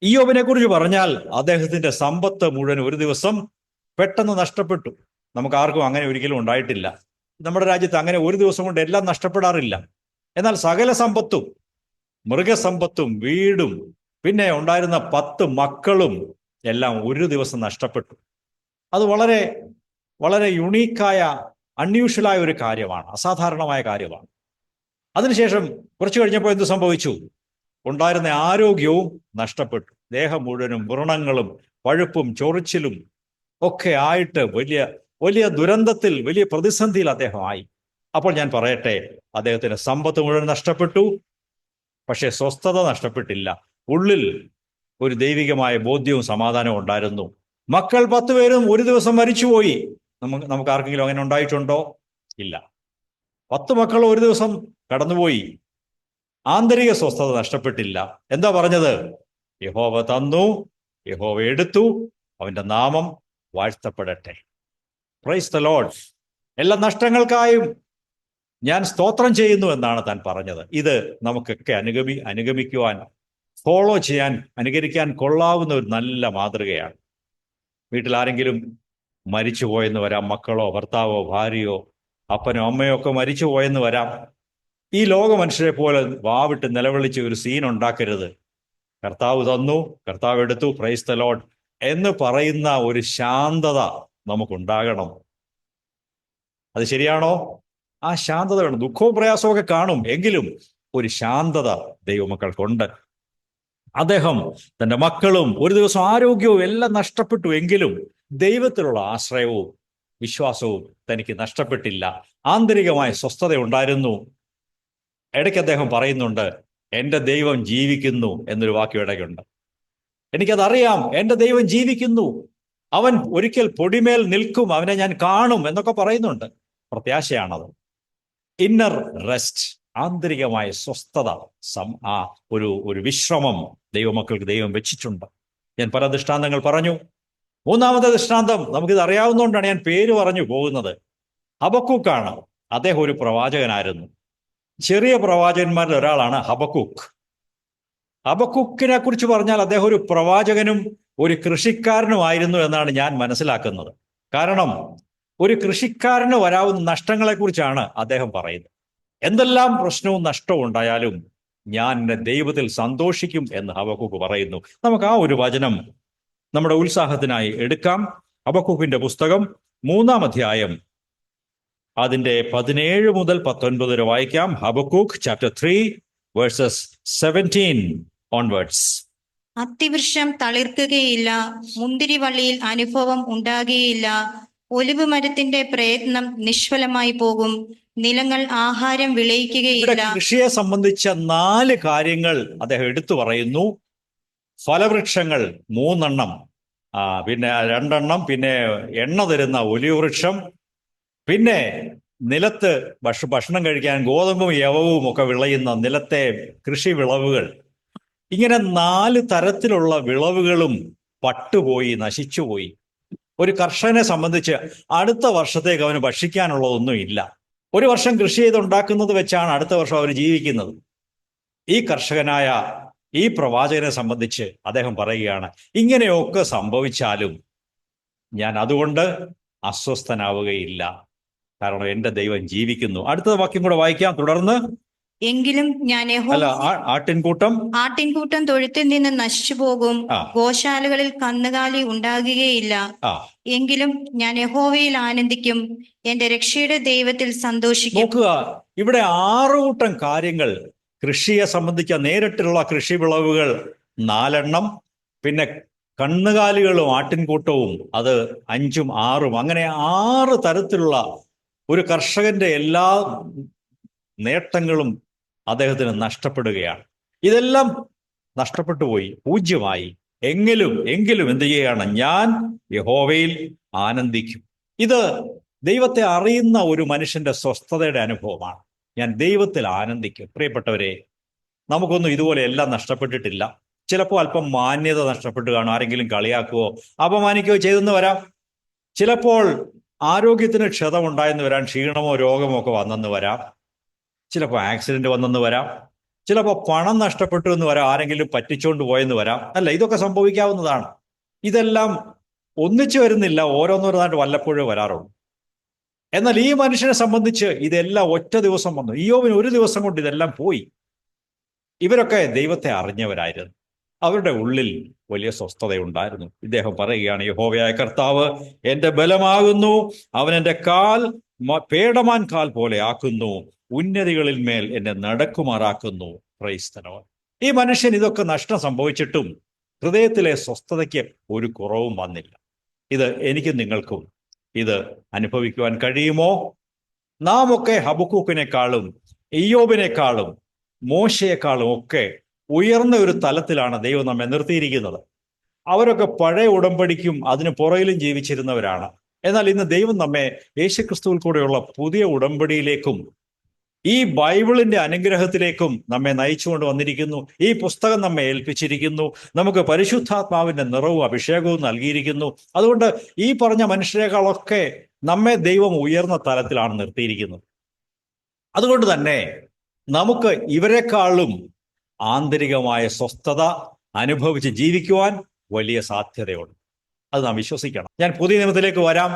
A: ഇയ്യോബിനെ കുറിച്ച് പറഞ്ഞാൽ അദ്ദേഹത്തിന്റെ സമ്പത്ത് മുഴുവൻ ഒരു ദിവസം പെട്ടെന്ന് നഷ്ടപ്പെട്ടു. നമുക്ക് ആർക്കും അങ്ങനെ ഒരിക്കലും ഉണ്ടായിട്ടില്ല. നമ്മുടെ രാജ്യത്ത് അങ്ങനെ ഒരു ദിവസം കൊണ്ട് എല്ലാം നഷ്ടപ്പെടാറില്ല. എന്നാൽ സകല സമ്പത്തും, മൃഗസമ്പത്തും, വീടും, പിന്നെ ഉണ്ടായിരുന്ന 10 മക്കളും എല്ലാം ഒരു ദിവസം നഷ്ടപ്പെട്ടു. അത് വളരെ വളരെ യുണീക്കായ, അൺയൂഷ്വലായ ഒരു കാര്യമാണ്, അസാധാരണമായ കാര്യമാണ്. അതിനുശേഷം കുറച്ചു കഴിഞ്ഞപ്പോൾ എന്ത് സംഭവിച്ചു? ഉണ്ടായിരുന്ന ആരോഗ്യവും നഷ്ടപ്പെട്ടു. ദേഹം മുഴുവനും വ്രണങ്ങളും പഴുപ്പും ചൊറിച്ചിലും ഒക്കെ ആയിട്ട് വലിയ വലിയ ദുരന്തത്തിൽ, വലിയ പ്രതിസന്ധിയിൽ അദ്ദേഹമായി. അപ്പോൾ ഞാൻ പറയട്ടെ, അദ്ദേഹത്തിന് സമ്പത്ത് മുഴുവൻ നഷ്ടപ്പെട്ടു, പക്ഷേ സ്വസ്ഥത നഷ്ടപ്പെട്ടില്ല. ഉള്ളിൽ ഒരു ദൈവികമായ ബോധ്യവും സമാധാനവും ഉണ്ടായിരുന്നു. മക്കൾ 10 പേരും ഒരു ദിവസം മരിച്ചുപോയി. നമുക്ക് ആർക്കെങ്കിലും അങ്ങനെ ഉണ്ടായിട്ടുണ്ടോ? ഇല്ല. 10 മക്കൾ ഒരു ദിവസം കടന്നുപോയി. ആന്തരിക സ്വസ്ഥത നഷ്ടപ്പെട്ടില്ല. എന്താ പറഞ്ഞത്? യഹോവ തന്നു, യഹോവ എടുത്തു, അവന്റെ നാമം വാഴ്ത്തപ്പെടട്ടെ. Price the Lord. എല്ലാ നഷ്ടങ്ങൾക്കായും ഞാൻ സ്തോത്രം ചെയ്യുന്നു എന്നാണ് താൻ പറഞ്ഞത്. ഇത് നമുക്കൊക്കെ അനുഗമിക്കുവാൻ, ഫോളോ ചെയ്യാൻ, അനുകരിക്കാൻ കൊള്ളാവുന്ന ഒരു നല്ല മാതൃകയാണ്. വീട്ടിൽ ആരെങ്കിലും മരിച്ചുപോയെന്ന് വരാം. മക്കളോ ഭർത്താവോ ഭാര്യയോ അപ്പനോ അമ്മയോ ഒക്കെ മരിച്ചുപോയെന്ന് വരാം. ഈ ലോക മനുഷ്യരെ പോലെ വാവിട്ട് നിലവിളിച്ച് ഒരു സീൻ ഉണ്ടാക്കരുത്. കർത്താവ് തന്നു, കർത്താവ് എടുത്തു, പ്രൈസ് ദി ലോർഡ് എന്ന് പറയുന്ന ഒരു ശാന്തത നമുക്കുണ്ടാകണം. അത് ശരിയാണോ? ആ ശാന്തത വേണം. ദുഃഖവും പ്രയാസവും ഒക്കെ കാണും, എങ്കിലും ഒരു ശാന്തത ദൈവമക്കൾക്കുണ്ട്. അദ്ദേഹം തൻ്റെ മക്കളും ഒരു ദിവസം ആരോഗ്യവും എല്ലാം നഷ്ടപ്പെട്ടു, എങ്കിലും ദൈവത്തിലുള്ള ആശ്രയവും വിശ്വാസവും തനിക്ക് നഷ്ടപ്പെട്ടില്ല. ആന്തരികമായ സ്വസ്ഥത ഉണ്ടായിരുന്നു. ഇടയ്ക്ക് അദ്ദേഹം പറയുന്നുണ്ട്, എൻ്റെ ദൈവം ജീവിക്കുന്നു എന്നൊരു വാക്യം ഇടയ്ക്കുണ്ട്. എനിക്കതറിയാം, എൻ്റെ ദൈവം ജീവിക്കുന്നു, അവൻ ഒരിക്കൽ പൊടിമേൽ നിൽക്കും, അവനെ ഞാൻ കാണും എന്നൊക്കെ പറയുന്നുണ്ട്. പ്രത്യാശയാണത്. ഇന്നർ റെസ്റ്റ്, ആന്തരികമായ സ്വസ്ഥത, ഒരു വിശ്രമം ദൈവമക്കൾക്ക് ദൈവം വെച്ചിട്ടുണ്ട്. ഞാൻ പല ദൃഷ്ടാന്തങ്ങൾ പറഞ്ഞു. 3-ാമത്തെ ദൃഷ്ടാന്തം നമുക്കിത് അറിയാവുന്നതുകൊണ്ടാണ് ഞാൻ പേര് പറഞ്ഞു പോകുന്നത്. ഹബക്കൂക്കാണ്. അദ്ദേഹം ഒരു പ്രവാചകനായിരുന്നു. ചെറിയ പ്രവാചകന്മാരിൽ ഒരാളാണ് ഹബക്കൂക്ക്. ഹബക്കൂക്കിനെ കുറിച്ച് പറഞ്ഞാൽ അദ്ദേഹം ഒരു പ്രവാചകനും ഒരു കൃഷിക്കാരനുമായിരുന്നു എന്നാണ് ഞാൻ മനസ്സിലാക്കുന്നത്. കാരണം ഒരു കൃഷിക്കാരന് വരാവുന്ന നഷ്ടങ്ങളെക്കുറിച്ചാണ് അദ്ദേഹം പറയുന്നത്. എന്തെല്ലാം പ്രശ്നവും നഷ്ടവും ഉണ്ടായാലും ഞാൻ എൻ്റെ ദൈവത്തിൽ സന്തോഷിക്കും എന്ന് ഹബക്കൂക്ക് പറയുന്നു. നമുക്ക് ആ ഒരു വചനം നമ്മുടെ ഉത്സാഹത്തിനായി എടുക്കാം. ഹബക്കൂക്കിന്റെ പുസ്തകം 3-ാം അധ്യായം അതിന്റെ 17 മുതൽ 19 വരെ വായിക്കാം. Habakkuk chapter 3 verses 17 onwards.
B: അത്തിവൃക്ഷം തളിർക്കുകയില്ല, മുന്തിരിവള്ളിയിൽ അനുഭവം ഉണ്ടാകുകയില്ല, ഒലിവ് മരത്തിന്റെ പ്രയത്നം നിഷ്ഫലമായി പോകും, നിലങ്ങൾ ആഹാരം വിളയിക്കുകയില്ല.
A: കൃഷിയെ സംബന്ധിച്ച 4 കാര്യങ്ങൾ അദ്ദേഹം എടുത്തു പറയുന്നു. ഫലവൃക്ഷങ്ങൾ 3 എണ്ണം, പിന്നെ 2 എണ്ണം, പിന്നെ എണ്ണ തരുന്ന ഒലിവ് വൃക്ഷം, പിന്നെ നിലത്ത് ഭക്ഷണം കഴിക്കാൻ ഗോതമ്പും യവവും ഒക്കെ വിളയുന്ന നിലത്തെ കൃഷി വിളവുകൾ. ഇങ്ങനെ 4 തരത്തിലുള്ള വിളവുകളും പട്ടുപോയി, നശിച്ചുപോയി. ഒരു കർഷകനെ സംബന്ധിച്ച് അടുത്ത വർഷത്തേക്ക് അവന് ഭക്ഷിക്കാനുള്ളതൊന്നും ഇല്ല. ഒരു വർഷം കൃഷി ചെയ്തുണ്ടാക്കുന്നത് വെച്ചാണ് അടുത്ത വർഷം അവർ ജീവിക്കുന്നത്. ഈ കർഷകനായ ഈ പ്രവാചകനെ സംബന്ധിച്ച് അദ്ദേഹം പറയുകയാണ്, ഇങ്ങനെയൊക്കെ സംഭവിച്ചാലും ഞാൻ അതുകൊണ്ട് അസ്വസ്ഥനാവുകയില്ല, കാരണം എൻ്റെ ദൈവം ജീവിക്കുന്നു. അടുത്ത വാക്യം കൂടെ വായിക്കാം. തുടർന്ന്,
B: എങ്കിലും ഞാൻ ആട്ടിൻകൂട്ടം തൊഴുത്തിൽ നിന്ന് നശിച്ചു പോകും, ഗോശാലകളിൽ കന്നുകാലി ഉണ്ടാകുകയില്ല. എങ്കിലും ഞാൻ യഹോവയിൽ ആനന്ദിക്കും, എന്റെ രക്ഷയുടെ ദൈവത്തിൽ സന്തോഷിക്കും.
A: നോക്കുക, ഇവിടെ 6 കൂട്ടം കാര്യങ്ങൾ. കൃഷിയെ സംബന്ധിച്ച നേരിട്ടുള്ള കൃഷി വിളവുകൾ 4 എണ്ണം, പിന്നെ കന്നുകാലികളും ആട്ടിൻകൂട്ടവും അത് 5ഉം 6ഉം, അങ്ങനെ 6 തരത്തിലുള്ള ഒരു കർഷകന്റെ എല്ലാ നേട്ടങ്ങളും അദ്ദേഹത്തിന് നഷ്ടപ്പെടുകയാണ്. ഇതെല്ലാം നഷ്ടപ്പെട്ടു പോയി, പൂജ്യമായി. എങ്കിലും എന്ത് ചെയ്യുകയാണ്? ഞാൻ യഹോവയിൽ ആനന്ദിക്കും. ഇത് ദൈവത്തെ അറിയുന്ന ഒരു മനുഷ്യന്റെ സ്വസ്ഥതയുടെ അനുഭവമാണ്. ഞാൻ ദൈവത്തിൽ ആനന്ദിക്കും. പ്രിയപ്പെട്ടവരെ, നമുക്കൊന്നും ഇതുപോലെ എല്ലാം നഷ്ടപ്പെട്ടിട്ടില്ല. ചിലപ്പോൾ അല്പം മാന്യത നഷ്ടപ്പെട്ട് കാണും. ആരെങ്കിലും കളിയാക്കുകയോ അപമാനിക്കുകയോ ചെയ്തെന്ന് വരാം. ചിലപ്പോൾ ആരോഗ്യത്തിന് ക്ഷതമുണ്ടായെന്ന് വരാം. ക്ഷീണമോ രോഗമോ ഒക്കെ വന്നെന്ന് വരാം. ചിലപ്പോൾ ആക്സിഡന്റ് വന്നെന്ന് വരാം. ചിലപ്പോൾ പണം നഷ്ടപ്പെട്ടു എന്ന് വരാം. ആരെങ്കിലും പറ്റിച്ചുകൊണ്ട് പോയെന്ന് വരാം. അല്ല, ഇതൊക്കെ സംഭവിക്കാവുന്നതാണ്. ഇതെല്ലാം ഒന്നിച്ചു വരുന്നില്ല, ഓരോന്നോരോന്നായിട്ട് വല്ലപ്പോഴേ വരാറുള്ളൂ. എന്നാൽ ഈ മനുഷ്യനെ സംബന്ധിച്ച് ഇതെല്ലാം ഒറ്റ ദിവസം വന്നു. ഇയ്യോബിന് ഒരു ദിവസം കൊണ്ട് ഇതെല്ലാം പോയി. ഇവരൊക്കെ ദൈവത്തെ അറിഞ്ഞവരായിരുന്നു. അവരുടെ ഉള്ളിൽ വലിയ സ്വസ്ഥതയുണ്ടായിരുന്നു. ഇദ്ദേഹം പറയുകയാണ്, യഹോവയായ കർത്താവ് എന്റെ ബലമാകുന്നു, അവൻ എൻ്റെ കാൽ പേടമാൻ കാൽ പോലെ ആക്കുന്നു, ഉന്നതികളിൽ മേൽ എന്നെ നടക്കുമാറാക്കുന്നു. Price the Lord. ഈ മനുഷ്യൻ ഇതൊക്കെ നഷ്ടം സംഭവിച്ചിട്ടും ഹൃദയത്തിലെ സ്വസ്ഥതയ്ക്ക് ഒരു കുറവും വന്നില്ല. ഇത് എനിക്കും നിങ്ങൾക്കും ഇത് അനുഭവിക്കുവാൻ കഴിയുമോ? നാം ഒക്കെ ഹബക്കൂക്കിനേക്കാളും ഇയ്യോബിനേക്കാളും മോശയെക്കാളും ഒക്കെ ഉയർന്ന ഒരു തലത്തിലാണ് ദൈവം നമ്മെ നിർത്തിയിരിക്കുന്നത്. അവരൊക്കെ പഴയ ഉടമ്പടിക്കും അതിന് പുറകിലും ജീവിച്ചിരുന്നവരാണ്. എന്നാൽ ഇന്ന് ദൈവം നമ്മെ യേശുക്രിസ്തുവിൽ കൂടെയുള്ള പുതിയ ഉടമ്പടിയിലേക്കും ഈ ബൈബിളിന്റെ അനുഗ്രഹത്തിലേക്കും നമ്മെ നയിച്ചുകൊണ്ട് വന്നിരിക്കുന്നു. ഈ പുസ്തകം നമ്മെ ഏൽപ്പിച്ചിരിക്കുന്നു. നമുക്ക് പരിശുദ്ധാത്മാവിന്റെ നിറവും അഭിഷേകവും നൽകിയിരിക്കുന്നു. അതുകൊണ്ട് ഈ പറഞ്ഞ മനുഷ്യരെക്കാളൊക്കെ നമ്മെ ദൈവം ഉയർന്ന തലത്തിലാണ് നിർത്തിയിരിക്കുന്നത്. അതുകൊണ്ട് തന്നെ നമുക്ക് ഇവരെക്കാളും ആന്തരികമായ സ്വസ്ഥത അനുഭവിച്ച് ജീവിക്കുവാൻ വലിയ സാധ്യതയുണ്ട്. അത് നാം വിശ്വസിക്കണം. ഞാൻ പുതിയ നിയമത്തിലേക്ക് വരാം.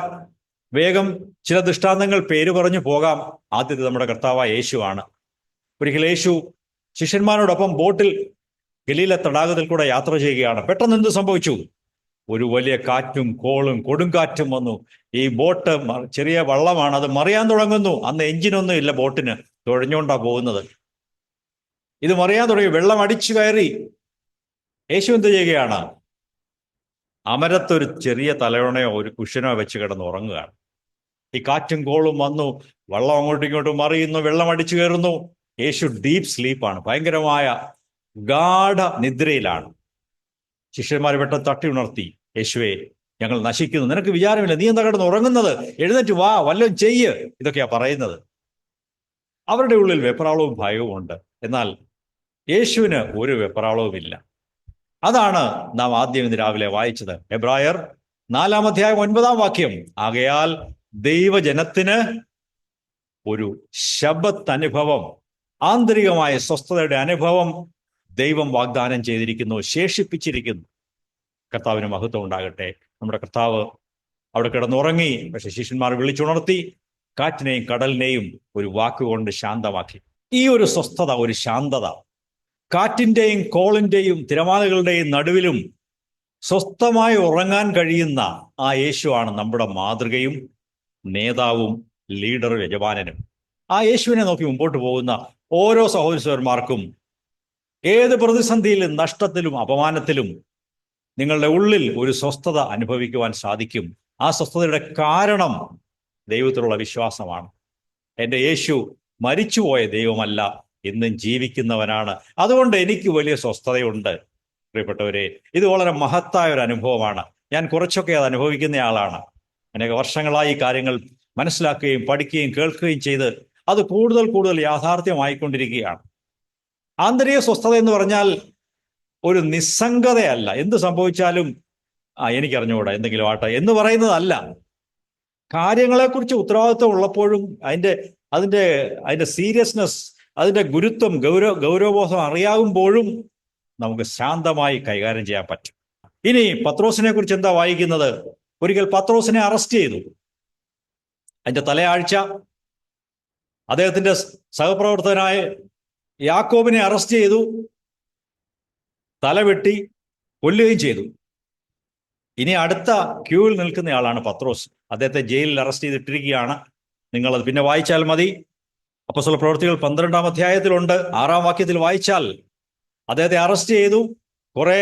A: വേഗം ചില ദൃഷ്ടാന്തങ്ങൾ പേര് പറഞ്ഞു പോകാം. ആദ്യത്തെ നമ്മുടെ കർത്താവായ യേശുവാണ്. ഒരിക്കൽ യേശു ശിഷ്യന്മാരോടൊപ്പം ബോട്ടിൽ ഗലീല തടാകത്തിൽ കൂടെ യാത്ര ചെയ്യുകയാണ്. പെട്ടെന്ന് എന്ത് സംഭവിച്ചു? ഒരു വലിയ കാറ്റും കോളും കൊടുങ്കാറ്റും വന്നു. ഈ ബോട്ട് ചെറിയ വള്ളമാണ്, അത് മറിയാൻ തുടങ്ങുന്നു. അന്ന് എഞ്ചിനൊന്നും ഇല്ല ബോട്ടിന്, തുഴഞ്ഞുകൊണ്ടാ പോകുന്നത്. ഇത് മറിയാൻ തുടങ്ങി, വെള്ളം അടിച്ചു കയറി. യേശു എന്ത് ചെയ്യുകയാണ്? അമരത്തൊരു ചെറിയ തലയണയോ ഒരു കുഷ്യനോ വെച്ച് കിടന്ന് ഉറങ്ങുകയാണ്. ഈ കാറ്റും കോളും വന്നു, വെള്ളം അങ്ങോട്ടും ഇങ്ങോട്ടും മറിയുന്നു, വെള്ളം അടിച്ചു കയറുന്നു. യേശു ഡീപ്പ് സ്ലീപ്പാണ്, ഭയങ്കരമായ ഗാഢ നിദ്രയിലാണ്. ശിഷ്യന്മാർ പെട്ടെന്ന് തട്ടി ഉണർത്തി, യേശുവേ, ഞങ്ങൾ നശിക്കുന്നു, നിനക്ക് വിചാരമില്ല, നീ എന്താ കിടന്ന് ഉറങ്ങുന്നത്? എഴുന്നേറ്റ് വാ, വല്ലതും ചെയ്യ്. ഇതൊക്കെയാ പറയുന്നത്. അവരുടെ ഉള്ളിൽ വെപ്രാളവും ഭയവും ഉണ്ട്. എന്നാൽ യേശുവിന് ഒരു വെപ്രാളവുമില്ല. അതാണ് നാം ആദ്യം ഇന്ന് രാവിലെ വായിച്ചത്. എബ്രായർ 4-ാം അധ്യായം 9-ാം വാക്യം. ആകയാൽ ദൈവജനത്തിന് ഒരു ശബ്ബത്ത് അനുഭവം, ആന്തരികമായ സ്വസ്ഥതയുടെ അനുഭവം ദൈവം വാഗ്ദാനം ചെയ്തിരിക്കുന്നു, ശേഷിപ്പിച്ചിരിക്കുന്നു. കർത്താവിന് മഹത്വം ഉണ്ടാകട്ടെ. നമ്മുടെ കർത്താവ് അവിടെ കിടന്നുറങ്ങി. പക്ഷെ ശിഷ്യന്മാർ വിളിച്ചുണർത്തി, കാറ്റിനെയും കടലിനെയും ഒരു വാക്കുകൊണ്ട് ശാന്തമാക്കി. ഈ ഒരു സ്വസ്ഥത, ഒരു ശാന്തത, കാറ്റിൻ്റെയും കോളിൻ്റെയും തിരമാലകളുടെയും നടുവിലും സ്വസ്ഥമായി ഉറങ്ങാൻ കഴിയുന്ന ആ യേശുവാണ് നമ്മുടെ മാതൃകയും നേതാവും ലീഡറും യജമാനനും. ആ യേശുവിനെ നോക്കി മുമ്പോട്ട് പോകുന്ന ഓരോ സഹോദരന്മാർക്കും ഏത് പ്രതിസന്ധിയിലും നഷ്ടത്തിലും അപമാനത്തിലും നിങ്ങളുടെ ഉള്ളിൽ ഒരു സ്വസ്ഥത അനുഭവിക്കുവാൻ സാധിക്കും. ആ സ്വസ്ഥതയുടെ കാരണം ദൈവത്തിലുള്ള വിശ്വാസമാണ്. എൻ്റെ യേശു മരിച്ചുപോയ ദൈവമല്ല, ഇന്നും ജീവിക്കുന്നവനാണ്. അതുകൊണ്ട് എനിക്ക് വലിയ സ്വസ്ഥതയുണ്ട്. പ്രിയപ്പെട്ടവരെ, ഇത് വളരെ മഹത്തായ ഒരു അനുഭവമാണ്. ഞാൻ കുറച്ചൊക്കെ അത് അനുഭവിക്കുന്ന ആളാണ്. അനേക വർഷങ്ങളായി ഈ കാര്യങ്ങൾ മനസ്സിലാക്കുകയും പഠിക്കുകയും കേൾക്കുകയും ചെയ്ത് അത് കൂടുതൽ കൂടുതൽ യാഥാർത്ഥ്യമായിക്കൊണ്ടിരിക്കുകയാണ്. ആന്തരിക സ്വസ്ഥത എന്ന് പറഞ്ഞാൽ ഒരു നിസ്സംഗതയല്ല. എന്ത് സംഭവിച്ചാലും എനിക്കറിഞ്ഞുകൂടാ, എന്തെങ്കിലും ആട്ടെ എന്ന് പറയുന്നതല്ല. കാര്യങ്ങളെക്കുറിച്ച് ഉത്തരവാദിത്വം ഉള്ളപ്പോഴും അതിൻ്റെ സീരിയസ്നെസ്, അതിൻ്റെ ഗുരുത്വം, ഗൗരവബോധം അറിയാകുമ്പോഴും നമുക്ക് ശാന്തമായി കൈകാര്യം ചെയ്യാൻ പറ്റും. ഇനി പത്രോസിനെ കുറിച്ച് എന്താ വായിക്കുന്നത്? ഒരിക്കൽ പത്രോസിനെ അറസ്റ്റ് ചെയ്തു. അതിൻ്റെ തലയാഴ്ച അദ്ദേഹത്തിൻ്റെ സഹപ്രവർത്തകനായ യാക്കോബിനെ അറസ്റ്റ് ചെയ്തു, തലവെട്ടി കൊല്ലുകയും ചെയ്തു. ഇനി അടുത്ത ക്യൂവിൽ നിൽക്കുന്നയാളാണ് പത്രോസ്. അദ്ദേഹത്തെ ജയിലിൽ അറസ്റ്റ് ചെയ്തിട്ടിരിക്കുകയാണ്. നിങ്ങളത് പിന്നെ വായിച്ചാൽ മതി. അപ്പോസ്തല പ്രവൃത്തികൾ 12-ാം അധ്യായത്തിലുണ്ട്. 6-ാം വാക്യത്തിൽ വായിച്ചാൽ അദ്ദേഹത്തെ അറസ്റ്റ് ചെയ്തു. കുറെ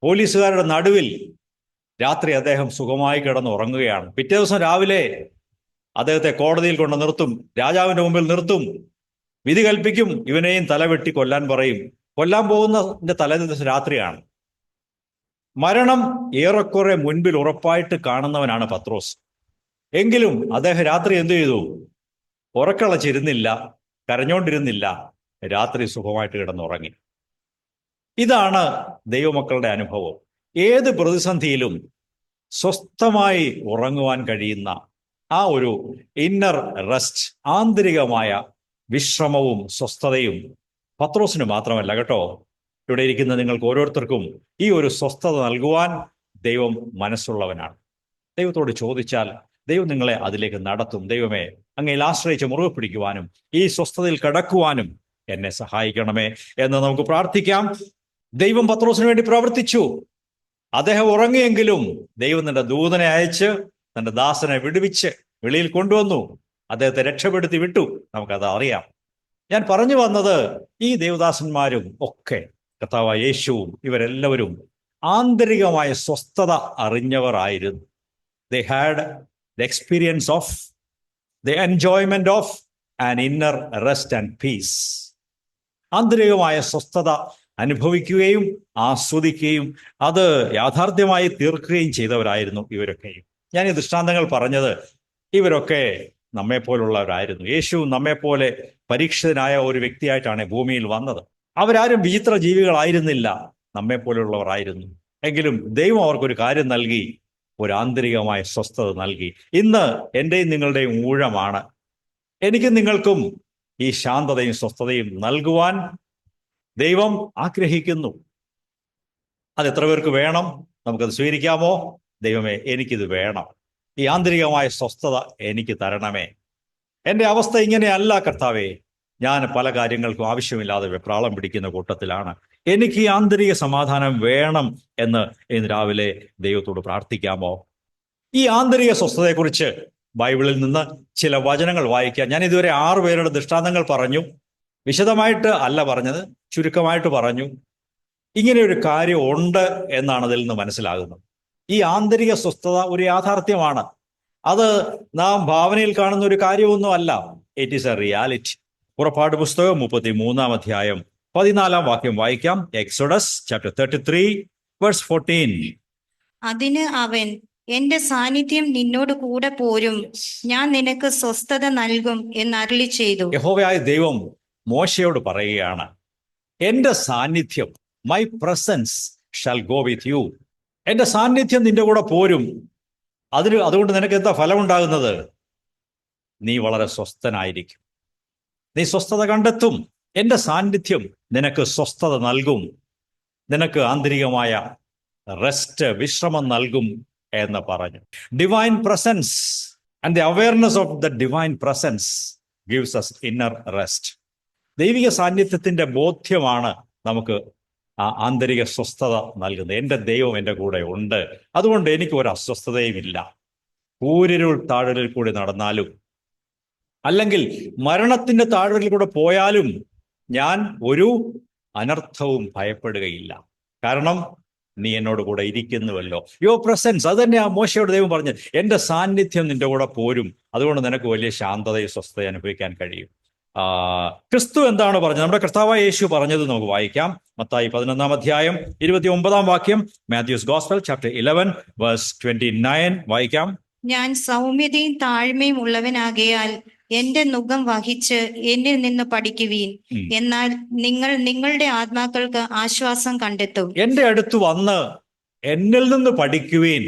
A: പോലീസുകാരുടെ നടുവിൽ രാത്രി അദ്ദേഹം സുഖമായി കിടന്ന് ഉറങ്ങുകയാണ്. പിറ്റേ ദിവസം രാവിലെ അദ്ദേഹത്തെ കോടതിയിൽ കൊണ്ട് നിർത്തും, രാജാവിന്റെ മുമ്പിൽ നിർത്തും. വിധി കൽപ്പിക്കും, ഇവനെയും തലവെട്ടി കൊല്ലാൻ പറയും. കൊല്ലാൻ പോകുന്നതിന്റെ തലേദിവസം രാത്രിയാണ്. മരണം ഏറെക്കുറെ മുൻപിൽ ഉറപ്പായിട്ട് കാണുന്നവനാണ് പത്രോസ്. എങ്കിലും അദ്ദേഹം രാത്രി എന്തു ചെയ്തു? ഉറക്കളച്ചിരുന്നില്ല, കരഞ്ഞോണ്ടിരുന്നില്ല, രാത്രി സുഖമായിട്ട് കിടന്നുറങ്ങി. ഇതാണ് ദൈവമക്കളുടെ അനുഭവം. ഏത് പ്രതിസന്ധിയിലും സ്വസ്ഥമായി ഉറങ്ങുവാൻ കഴിയുന്ന ആ ഒരു ഇന്നർ റെസ്റ്റ്, ആന്തരികമായ വിശ്രമവും സ്വസ്ഥതയും പത്രോസിന് മാത്രമല്ല കേട്ടോ, ഇവിടെ ഇരിക്കുന്ന നിങ്ങൾക്ക് ഓരോരുത്തർക്കും ഈ ഒരു സ്വസ്ഥത നൽകുവാൻ ദൈവം മനസ്സുള്ളവനാണ്. ദൈവത്തോട് ചോദിച്ചാൽ ദൈവം നിങ്ങളെ അതിലേക്ക് നടത്തും. ദൈവമേ, അങ്ങയിൽ ആശ്രയിച്ച് മുറുകെ പിടിക്കുവാനും ഈ സ്വസ്ഥതയിൽ കടക്കുവാനും എന്നെ സഹായിക്കണമേ എന്ന് നമുക്ക് പ്രാർത്ഥിക്കാം. ദൈവം പത്രോസിന് വേണ്ടി പ്രവർത്തിച്ചു. അദ്ദേഹം ഉറങ്ങിയെങ്കിലും ദൈവം തന്റെ ദൂതനെ അയച്ച് തന്റെ ദാസനെ വിടുവിച്ച് വെളിയിൽ കൊണ്ടുവന്നു, അദ്ദേഹത്തെ രക്ഷപ്പെടുത്തി വിട്ടു. നമുക്കത് അറിയാം. ഞാൻ പറഞ്ഞു വന്നത്, ഈ ദേവദാസന്മാരും ഒക്കെ കർത്താവായ യേശുവും ഇവരെല്ലാവരും ആന്തരികമായ സ്വസ്ഥത അറിഞ്ഞവർ ആയിരുന്നു. They had the experience of the enjoyment of an inner rest and peace. ആന്തരികമായ സ്വസ്ഥത അനുഭവിക്കുകയും ആസ്വദിക്കുകയും അത് യാഥാർത്ഥ്യമായി തീർക്കുകയും ചെയ്തവരായിരുന്നു ഇവരൊക്കെയും. ഞാൻ ഈ ദൃഷ്ടാന്തങ്ങൾ പറഞ്ഞത്, ഇവരൊക്കെ നമ്മെപ്പോലുള്ളവരായിരുന്നു. യേശു നമ്മെപ്പോലെ പരീക്ഷിതനായ ഒരു വ്യക്തിയായിട്ടാണ് ഭൂമിയിൽ വന്നത്. അവരാരും വിചിത്ര ജീവികളായിരുന്നില്ല, നമ്മെപ്പോലുള്ളവരായിരുന്നു. എങ്കിലും ദൈവം അവർക്കൊരു കാര്യം നൽകി, ഒരു ആന്തരികമായ സ്വസ്ഥത നൽകി. ഇന്ന് എൻ്റെയും നിങ്ങളുടെയും ഊഴമാണ്. എനിക്കും നിങ്ങൾക്കും ഈ ശാന്തതയും സ്വസ്ഥതയും നൽകുവാൻ ദൈവം ആഗ്രഹിക്കുന്നു. അത് എത്ര പേർക്ക് വേണം? നമുക്കത് സ്വീകരിക്കാമോ? ദൈവമേ, എനിക്കിത് വേണം. ഈ ആന്തരികമായ സ്വസ്ഥത എനിക്ക് തരണമേ. എൻ്റെ അവസ്ഥ ഇങ്ങനെയല്ല കർത്താവേ. ഞാൻ പല കാര്യങ്ങൾക്കും ആവശ്യമില്ലാതെ വെപ്രാളം പിടിക്കുന്ന കൂട്ടത്തിലാണ്. എനിക്ക് ഈ ആന്തരിക സമാധാനം വേണം എന്ന് ഇന്ന് രാവിലെ ദൈവത്തോട് പ്രാർത്ഥിക്കാമോ? ഈ ആന്തരിക സ്വസ്ഥതയെക്കുറിച്ച് ബൈബിളിൽ നിന്ന് ചില വചനങ്ങൾ വായിക്കാം. ഞാൻ ഇതുവരെ 6 പേരുടെ ദൃഷ്ടാന്തങ്ങൾ പറഞ്ഞു. വിശദമായിട്ട് അല്ല പറഞ്ഞത്, ചുരുക്കമായിട്ട് പറഞ്ഞു. ഇങ്ങനെ ഒരു കാര്യം ഉണ്ട് എന്നാണ് അതിൽ നിന്ന് മനസ്സിലാകുന്നത്. ഈ ആന്തരിക സ്വസ്ഥത ഒരു യാഥാർത്ഥ്യമാണ്. അത് നാം ഭാവനയിൽ കാണുന്ന ഒരു കാര്യമൊന്നും അല്ല. It is a reality. പുറപ്പാട് പുസ്തകം 33-ാം അധ്യായം 14-ാം വാക്യം വായിക്കാം. Exodus chapter 33 verse 14.
B: അതിന് അവൻ, എന്റെ സാന്നിധ്യം നിന്നോട് കൂടെ പോരും, ഞാൻ നിനക്ക് സ്വസ്ഥത നൽകും എന്ന് അരുളി ചെയ്തു.
A: യഹോവയായ ദൈവം മോശയോട് പറയുകയാണ്, എന്റെ സാന്നിധ്യം, my presence shall go with you. എന്റെ സാന്നിധ്യം നിന്റെ കൂടെ പോരും. അതുകൊണ്ട് നിനക്ക് എന്താ ഫലമുണ്ടാകുന്നത്? നീ വളരെ സ്വസ്ഥനായിരിക്കും, നീ സ്വസ്ഥത കണ്ടെത്തും. എൻ്റെ സാന്നിധ്യം നിനക്ക് സ്വസ്ഥത നൽകും, നിനക്ക് ആന്തരികമായ റെസ്റ്റ്, വിശ്രമം നൽകും എന്ന് പറഞ്ഞു. Divine presence and the awareness of the divine presence gives us inner rest. ദൈവിക സാന്നിധ്യത്തിന്റെ ബോധ്യമാണ് നമുക്ക് ആ ആന്തരിക സ്വസ്ഥത നൽകുന്നത്. എൻ്റെ ദൈവം എൻ്റെ കൂടെ ഉണ്ട്, അതുകൊണ്ട് എനിക്ക് ഒരു അസ്വസ്ഥതയും ഇല്ല. കൂരിരുൾ താഴലിൽ കൂടി നടന്നാലും, അല്ലെങ്കിൽ മരണത്തിന്റെ താഴ്വരയിൽ കൂടെ പോയാലും ഞാൻ ഒരു അനർത്ഥവും ഭയപ്പെടുകയില്ല. കാരണം നീ എന്നോട് കൂടെ ഇരിക്കുന്നുവല്ലോ. Your presence. അത് തന്നെ ആ മോശയോട് ദൈവം പറഞ്ഞു, എൻ്റെ സാന്നിധ്യം നിന്റെ കൂടെ പോരും, അതുകൊണ്ട് നിനക്ക് വലിയ ശാന്തതയും സ്വസ്ഥതയും അനുഭവിക്കാൻ കഴിയും. ക്രിസ്തു എന്താണ് പറഞ്ഞത്? നമ്മുടെ കർത്താവായ യേശു പറഞ്ഞത് നമുക്ക് വായിക്കാം. മത്തായി 11-ാം അധ്യായം 29-ാം വാക്യം. മാത്യൂസ് ഗോസ്പൽ ചാപ്റ്റർ 11 വേഴ്സ് 29 വായിക്കാം.
B: ഞാൻ സൗമ്യതയും താഴ്മയും ഉള്ളവനാകയാൽ എന്റെ നുകം വഹിച്ച് എന്നിൽ നിന്ന് പഠിക്കുവീൻ, എന്നാൽ നിങ്ങൾ നിങ്ങളുടെ ആത്മാക്കൾക്ക് ആശ്വാസം കണ്ടെത്തും.
A: എന്റെ അടുത്ത് വന്ന് എന്നിൽ നിന്ന് പഠിക്കുവീൻ.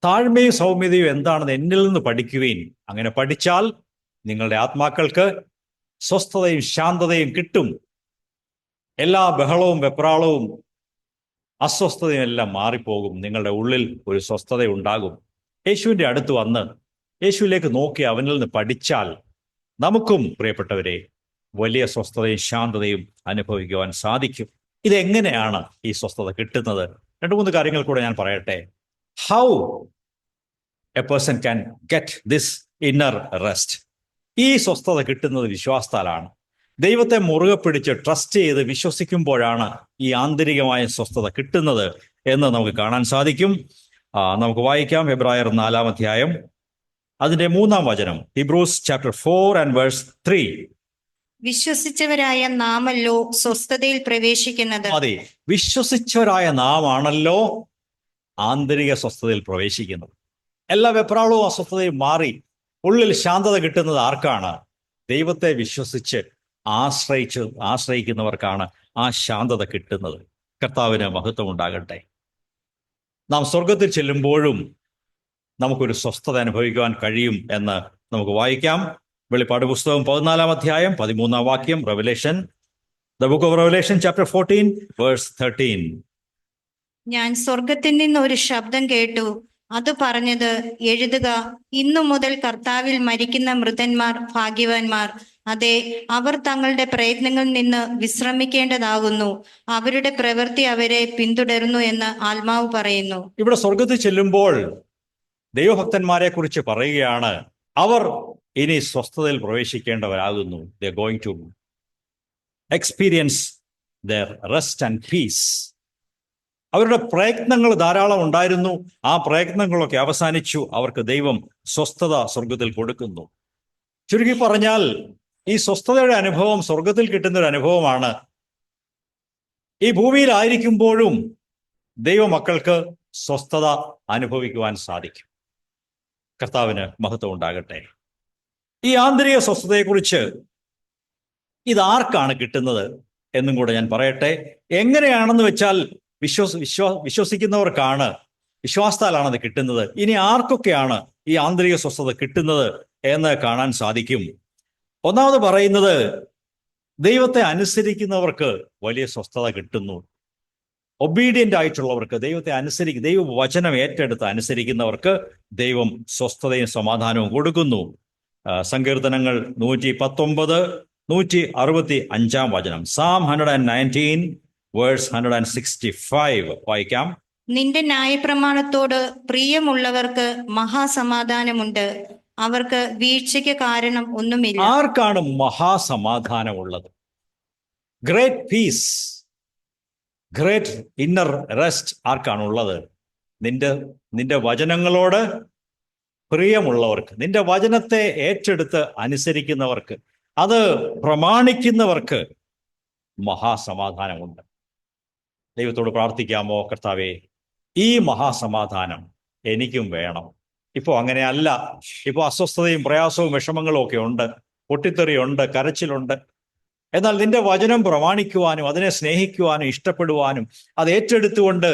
A: താഴ്മയും സൗമ്യതയും എന്താണെന്ന് എന്നിൽ നിന്ന് പഠിക്കുവീൻ. അങ്ങനെ പഠിച്ചാൽ നിങ്ങളുടെ ആത്മാക്കൾക്ക് സ്വസ്ഥതയും ശാന്തതയും കിട്ടും. എല്ലാ ബഹളവും വെപ്രാളവും അസ്വസ്ഥതയും എല്ലാം മാറിപ്പോകും. നിങ്ങളുടെ ഉള്ളിൽ ഒരു സ്വസ്ഥത ഉണ്ടാകും. യേശുവിൻ്റെ അടുത്ത് വന്ന് യേശുവിലേക്ക് നോക്കി അവനിൽ നിന്ന് പഠിച്ചാൽ നമുക്കും, പ്രിയപ്പെട്ടവരെ, വലിയ സ്വസ്ഥതയും ശാന്തതയും അനുഭവിക്കുവാൻ സാധിക്കും. ഇതെങ്ങനെയാണ് ഈ സ്വസ്ഥത കിട്ടുന്നത്? 2-3 കാര്യങ്ങൾ കൂടെ ഞാൻ പറയട്ടെ. How A person can get this inner rest. ഈ സ്വസ്ഥത കിട്ടുന്നത് വിശ്വാസത്താലാണ്. ദൈവത്തെ മുറുകെ പിടിച്ച് ട്രസ്റ്റ് ചെയ്ത് വിശ്വസിക്കുമ്പോഴാണ് ഈ ആന്തരികമായ സ്വസ്ഥത കിട്ടുന്നത് എന്ന് നമുക്ക് കാണാൻ സാധിക്കും. നമുക്ക് വായിക്കാം. എബ്രായർ 4-ാം അധ്യായം അതിന്റെ 3-ാം വചനം. Hebrews chapter 4 and verse 3.
B: വിശ്വസിച്ചവരായ നാമല്ലോ സ്വസ്ഥതയിൽ പ്രവേശിക്കുന്നത്.
A: അതെ, വിശ്വസിച്ചവരായ നാം ആണല്ലോ ആന്തരിക സ്വസ്ഥതയിൽ പ്രവേശിക്കുന്നത്. എല്ലാ വെപ്രാളവും അസ്വസ്ഥതയും മാറി ഉള്ളിൽ ശാന്തത കിട്ടുന്നത് ആർക്കാണ്? ദൈവത്തെ വിശ്വസിച്ച് ആശ്രയിക്കുന്നവർക്കാണ് ആ ശാന്തത കിട്ടുന്നത്. കർത്താവിന് മഹത്വം ഉണ്ടാകട്ടെ. നാം സ്വർഗത്തിൽ ചെല്ലുമ്പോഴും നമുക്കൊരു സ്വസ്ഥത അനുഭവിക്കുവാൻ കഴിയും എന്ന് നമുക്ക് വായിക്കാം. വെളിപ്പാട് പുസ്തകം 14 അധ്യായം 13 വാക്യം. Revelation, the book of Revelation chapter 14 verse 13.
B: ഞാൻ സ്വർഗത്തിൽ നിന്ന് ഒരു ശബ്ദം കേട്ടു. അത് പറഞ്ഞത്, എഴുതുക, ഇന്നു മുതൽ കർത്താവിൽ മരിക്കുന്ന മൃതന്മാർ ഭാഗ്യവാന്മാർ. അതെ, അവർ തങ്ങളുടെ പ്രയത്നങ്ങളിൽ നിന്ന് വിശ്രമിക്കേണ്ടതാകുന്നു. അവരുടെ പ്രവൃത്തി അവരെ പിന്തുടരുന്നു എന്ന് ആത്മാവ് പറയുന്നു.
A: ഇവിടെ സ്വർഗത്തിൽ ചെല്ലുമ്പോൾ ദൈവഭക്തന്മാരെ കുറിച്ച് പറയുകയാണ്, അവർ ഇനി സ്വസ്ഥതയിൽ പ്രവേശിക്കേണ്ടവരാകുന്നു. They are going to experience their rest and peace. അവരുടെ പ്രയത്നങ്ങൾ ധാരാളം ഉണ്ടായിരുന്നു. ആ പ്രയത്നങ്ങളൊക്കെ അവസാനിച്ചു. അവർക്ക് ദൈവം സ്വസ്ഥത സ്വർഗത്തിൽ കൊടുക്കുന്നു. ചുരുക്കി പറഞ്ഞാൽ ഈ സ്വസ്ഥതയുടെ അനുഭവം സ്വർഗത്തിൽ കിട്ടുന്ന ഒരു അനുഭവമാണ്. ഈ ഭൂമിയിലായിരിക്കുമ്പോഴും ദൈവമക്കൾക്ക് സ്വസ്ഥത അനുഭവിക്കുവാൻ സാധിക്കും. കർത്താവിന് മഹത്വം ഉണ്ടാകട്ടെ. ഈ ആന്തരിക സ്വസ്ഥതയെക്കുറിച്ച് ഇതാർക്കാണ് കിട്ടുന്നത് എന്നും കൂടെ ഞാൻ പറയട്ടെ. എങ്ങനെയാണെന്ന് വെച്ചാൽ വിശ്വസിക്കുന്നവർക്കാണ്, വിശ്വാസത്താലാണത് കിട്ടുന്നത്. ഇനി ആർക്കൊക്കെയാണ് ഈ ആന്തരിക സ്വസ്ഥത കിട്ടുന്നത് എന്ന് കാണാൻ സാധിക്കും. ഒന്നാമത് പറയുന്നത്, ദൈവത്തെ അനുസരിക്കുന്നവർക്ക് വലിയ സ്വസ്ഥത കിട്ടുന്നു. ഒബീഡിയൻ്റ് ആയിട്ടുള്ളവർക്ക്, ദൈവവചനം ഏറ്റെടുത്ത് അനുസരിക്കുന്നവർക്ക് ദൈവം സ്വസ്ഥതയും സമാധാനവും കൊടുക്കുന്നു. സങ്കീർത്തനങ്ങൾ 119, 165 വചനം. Psalm 119 വേഴ്സ് 165 വായിക്കാം.
B: നിന്റെ ന്യായപ്രമാണത്തോട് പ്രിയമുള്ളവർക്ക് മഹാസമാധാനമുണ്ട്. അവർക്ക് വീഴ്ചയ്ക്ക് കാരണം ഒന്നുമില്ല.
A: ആർക്കാണ് മഹാസമാധാനമുള്ളത്? Great peace, great inner rest ആർക്കാണുള്ളത്? നിന്റെ വചനങ്ങളോട് പ്രിയമുള്ളവർക്ക്, നിന്റെ വചനത്തെ ഏറ്റെടുത്ത് അനുസരിക്കുന്നവർക്ക്, അത് പ്രമാണിക്കുന്നവർക്ക് മഹാസമാധാനമുണ്ട്. ദൈവത്തോട് പ്രാർത്ഥിക്കാമോ? കർത്താവേ, ഈ മഹാസമാധാനം എനിക്കും വേണം. ഇപ്പോൾ അങ്ങനെയല്ല. ഇപ്പോൾ അസ്വസ്ഥതയും പ്രയാസവും വിഷമങ്ങളും ഒക്കെ ഉണ്ട്, പൊട്ടിത്തെറിയുണ്ട്, കരച്ചിലുണ്ട്. എന്നാൽ നിന്റെ വചനം പ്രമാണിക്കുവാനും അതിനെ സ്നേഹിക്കുവാനും ഇഷ്ടപ്പെടുവാനും അത് ഏറ്റെടുത്തുകൊണ്ട്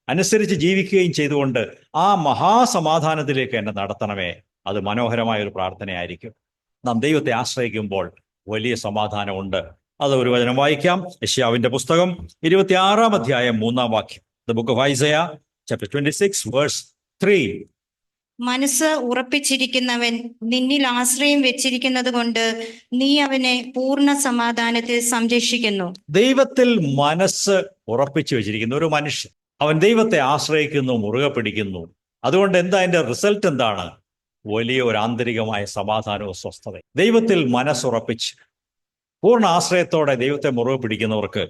A: അനുസരിച്ച് ജീവിക്കുകയും ചെയ്തുകൊണ്ട് ആ മഹാസമാധാനത്തിലേക്ക് എന്നെ നടത്തണമേ. അത് മനോഹരമായ ഒരു പ്രാർത്ഥനയായിരിക്കും. നാം ദൈവത്തെ ആശ്രയിക്കുമ്പോൾ വലിയ സമാധാനമുണ്ട്. അത് ഒരു വചനം വായിക്കാം. യെശയ്യാവിന്റെ പുസ്തകം 26 അധ്യായം 3 വാക്യം. The book of Isaiah chapter 26 verse 3.
B: മനസ്സ് ഉറപ്പിച്ചിരിക്കുന്നവൻ നിന്നിൽ ആശ്രയം വെച്ചിരിക്കുന്നത് കൊണ്ട് നീ അവനെ പൂർണ്ണ സമാധാനത്തിൽ സംരക്ഷിക്കുന്നു. ദൈവത്തിൽ
A: മനസ്സ് ഉറപ്പിച്ചു വെച്ചിരിക്കുന്ന ഒരു മനുഷ്യൻ, അവൻ ദൈവത്തെ ആശ്രയിക്കുന്നു, മുറുകെ പിടിക്കുന്നു. അതുകൊണ്ട് എന്താ അതിന്റെ റിസൾട്ട് എന്താണ്? വലിയ ഒരു ആന്തരികമായ സമാധാനവും സ്വസ്ഥതയും. ദൈവത്തിൽ മനസ്സുറപ്പിച്ച് പൂർണ്ണ ആശ്രയത്തോടെ ദൈവത്തെ മുറുകെ പിടിക്കുന്നവർക്ക്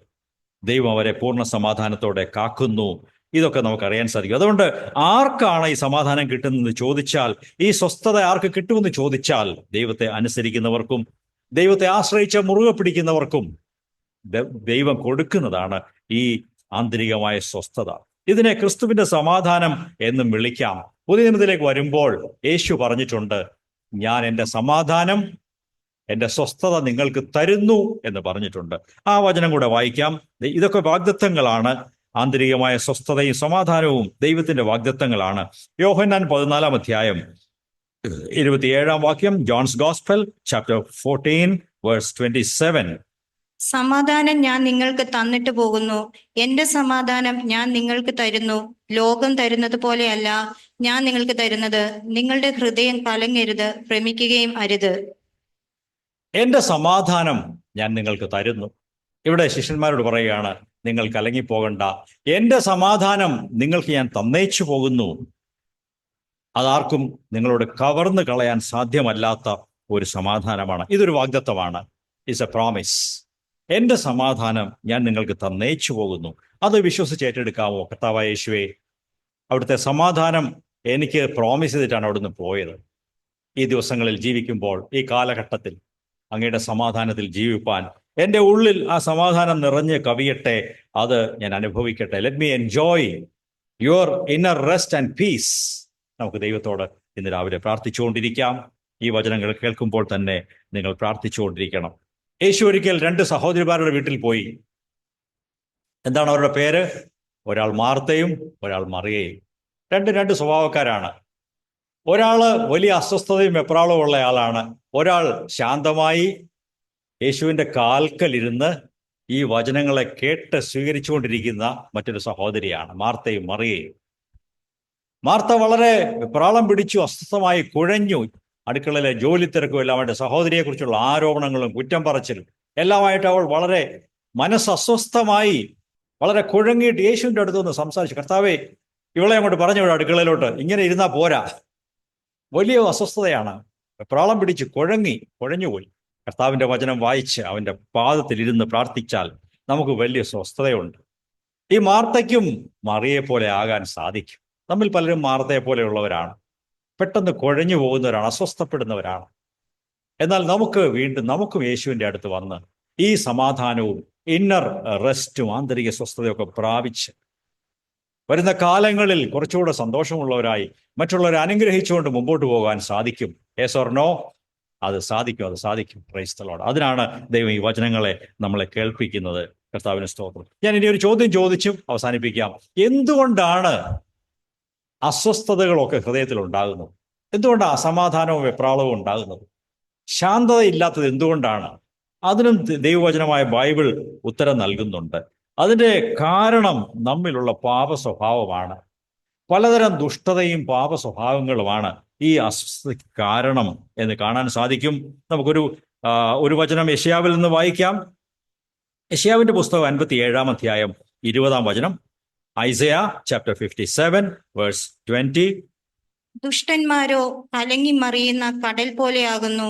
A: ദൈവം അവരെ പൂർണ്ണ സമാധാനത്തോടെ കാക്കുന്നു. ഇതൊക്കെ നമുക്കറിയാൻ സാധിക്കും. അതുകൊണ്ട് ആർക്കാണ് ഈ സമാധാനം കിട്ടുന്നതെന്ന് ചോദിച്ചാൽ, ഈ സ്വസ്ഥത ആർക്ക് കിട്ടുമെന്ന് ചോദിച്ചാൽ, ദൈവത്തെ അനുസരിക്കുന്നവർക്കും ദൈവത്തെ ആശ്രയിച്ച് മുറുകെ പിടിക്കുന്നവർക്കും ദൈവം കൊടുക്കുന്നതാണ് ഈ ആന്തരികമായ സ്വസ്ഥത. ഇതിനെ ക്രിസ്തുവിന്റെ സമാധാനം എന്നും വിളിക്കാം. പുതിയ നിയമത്തിലേക്ക് വരുമ്പോൾ യേശു പറഞ്ഞിട്ടുണ്ട്, ഞാൻ എൻ്റെ സമാധാനം, എൻ്റെ സ്വസ്ഥത നിങ്ങൾക്ക് തരുന്നു എന്ന് പറഞ്ഞിട്ടുണ്ട്. ആ വചനം കൂടെ വായിക്കാം. ഇതൊക്കെ വാഗ്ദത്തങ്ങളാണ്. ആന്തരികമായ സ്വസ്ഥതയും സമാധാനവും ദൈവത്തിന്റെ വാഗ്ദത്തങ്ങളാണ്. യോഹന്നാൻ 14 അധ്യായം 27 വാക്യം. John's gospel chapter 14 verse 27.
B: സമാധാനം ഞാൻ നിങ്ങൾക്ക് തന്നിട്ട് പോകുന്നു, എന്റെ സമാധാനം ഞാൻ നിങ്ങൾക്ക് തരുന്നു. ലോകം തരുന്നത് പോലെയല്ല ഞാൻ നിങ്ങൾക്ക് തരുന്നത്. നിങ്ങളുടെ ഹൃദയം കലങ്ങരുത്, ഭ്രമിക്കുകയും അരുത്.
A: എന്റെ സമാധാനം ഞാൻ നിങ്ങൾക്ക് തരുന്നു. ഇവിടെ ശിഷ്യന്മാരോട് പറയുകയാണ്, നിങ്ങൾ കലങ്ങിപ്പോകണ്ട, എന്റെ സമാധാനം നിങ്ങൾക്ക് ഞാൻ തന്നേച്ചു പോകുന്നു. അതാർക്കും നിങ്ങളോട് കവർന്നു കളയാൻ സാധ്യമല്ലാത്ത ഒരു സമാധാനമാണ്. ഇതൊരു വാഗ്ദത്തമാണ്. It's A promise. എന്റെ സമാധാനം ഞാൻ നിങ്ങൾക്ക് തന്നേച്ചു പോകുന്നു. അത് വിശ്വസിച്ച് ഏറ്റെടുക്കാമോ? കർത്താവായ യേശുവേ, അവിടുത്തെ സമാധാനം എനിക്ക് പ്രോമിസ് ചെയ്തിട്ടാണ് അവിടുന്ന് പോയത്. ഈ ദിവസങ്ങളിൽ ജീവിക്കുമ്പോൾ, ഈ കാലഘട്ടത്തിൽ അങ്ങയുടെ സമാധാനത്തിൽ ജീവിപ്പാൻ. എൻ്റെ ഉള്ളിൽ ആ സമാധാനം നിറഞ്ഞ് കവിയട്ടെ, അത് ഞാൻ അനുഭവിക്കട്ടെ. Let me enjoy your inner rest and peace. നമുക്ക് ദൈവത്തോട് ഇന്ന് രാവിലെ പ്രാർത്ഥിച്ചുകൊണ്ടിരിക്കാം. ഈ വചനങ്ങൾ കേൾക്കുമ്പോൾ തന്നെ നിങ്ങൾ പ്രാർത്ഥിച്ചുകൊണ്ടിരിക്കണം. യേശു ഒരിക്കൽ 2 സഹോദരിമാരുടെ വീട്ടിൽ പോയി. എന്താണ് അവരുടെ പേര്? ഒരാൾ മാർത്തയും ഒരാൾ മറിയയും. രണ്ട് സ്വഭാവക്കാരാണ്. ഒരാള് വലിയ അസ്വസ്ഥതയും വെപ്രാളവും ഉള്ള ആളാണ്. ഒരാൾ ശാന്തമായി യേശുവിൻ്റെ കാൽക്കലിരുന്ന് ഈ വചനങ്ങളെ കേട്ട് സ്വീകരിച്ചുകൊണ്ടിരിക്കുന്ന മറ്റൊരു സഹോദരിയാണ് മാർത്തയും മറിയയും. മാർത്ത വളരെ വെപ്രാളം പിടിച്ചു, അസ്വസ്ഥമായി കുഴഞ്ഞു. അടുക്കളയിലെ ജോലി തിരക്കും എല്ലാമായിട്ട് സഹോദരിയെക്കുറിച്ചുള്ള ആരോപണങ്ങളും കുറ്റം പറച്ചിലും എല്ലാമായിട്ട് അവൾ വളരെ മനസ്സസ്വസ്ഥമായി, വളരെ കുഴങ്ങിയിട്ട് യേശുവിൻ്റെ അടുത്ത് നിന്ന് സംസാരിച്ചു. കർത്താവേ, ഇവളെ അങ്ങോട്ട് പറഞ്ഞു വിടും അടുക്കളയിലോട്ട്, ഇങ്ങനെ ഇരുന്നാൽ പോരാ. വലിയ അസ്വസ്ഥതയാണ്, വെപ്രാളം പിടിച്ച് കുഴഞ്ഞുപോയി. കർത്താവിൻ്റെ വചനം വായിച്ച് അവൻ്റെ പാദത്തിൽ ഇരുന്ന് പ്രാർത്ഥിച്ചാൽ നമുക്ക് വലിയ സ്വസ്ഥതയുണ്ട്. ഈ മാർത്തയ്ക്കും മറിയെ പോലെ ആകാൻ സാധിക്കും. നമ്മിൽ പലരും മാർത്തയെ പോലെയുള്ളവരാണ്. പെട്ടെന്ന് കുഴഞ്ഞു പോകുന്നവരാണ്, അസ്വസ്ഥപ്പെടുന്നവരാണ്. എന്നാൽ നമുക്കും യേശുവിൻ്റെ അടുത്ത് വന്ന് ഈ സമാധാനവും ഇന്നർ റെസ്റ്റും ആന്തരിക സ്വസ്ഥതയൊക്കെ പ്രാപിച്ച് വരുന്ന കാലങ്ങളിൽ കുറച്ചുകൂടെ സന്തോഷമുള്ളവരായി മറ്റുള്ളവരെ അനുഗ്രഹിച്ചുകൊണ്ട് മുമ്പോട്ട് പോകാൻ സാധിക്കും. Yes or no? അത് സാധിക്കും. Praise the Lord. അതിനാണ് ദൈവം ഈ വചനങ്ങളെ നമ്മളെ കേൾപ്പിക്കുന്നത്. കർത്താവിന് സ്തോത്രം. ഞാൻ ഇനി ഒരു ചോദ്യം ചോദിച്ചും അവസാനിപ്പിക്കാം. എന്തുകൊണ്ടാണ് അസ്വസ്ഥതകളൊക്കെ ഹൃദയത്തിൽ ഉണ്ടാകുന്നത്? എന്തുകൊണ്ടാണ് അസമാധാനവും വെപ്രാളവും ഉണ്ടാകുന്നത്? ശാന്തതയില്ലാത്തത് എന്തുകൊണ്ടാണ്? അതിനും ദൈവവചനമായ ബൈബിൾ ഉത്തരം നൽകുന്നുണ്ട്. അതിൻ്റെ കാരണം നമ്മിലുള്ള പാപ സ്വഭാവമാണ്. പലതരം ദുഷ്ടതയും പാപ സ്വഭാവങ്ങളുമാണ് ഈ അസ്വസ്ഥതയ്ക്ക് കാരണം എന്ന് കാണാൻ സാധിക്കും. നമുക്കൊരു വചനം യെശയ്യാവിൽ നിന്ന് വായിക്കാം. യെശയ്യാവിന്റെ പുസ്തകം 57-ാം അധ്യായം 20-ാം വചനം. ഐസയാ ചാപ്റ്റർ 57 വേഴ്സ് 20.
B: ദുഷ്ടന്മാരോ കലങ്ങി മറിയുന്ന കടൽ പോലെയാകുന്നു.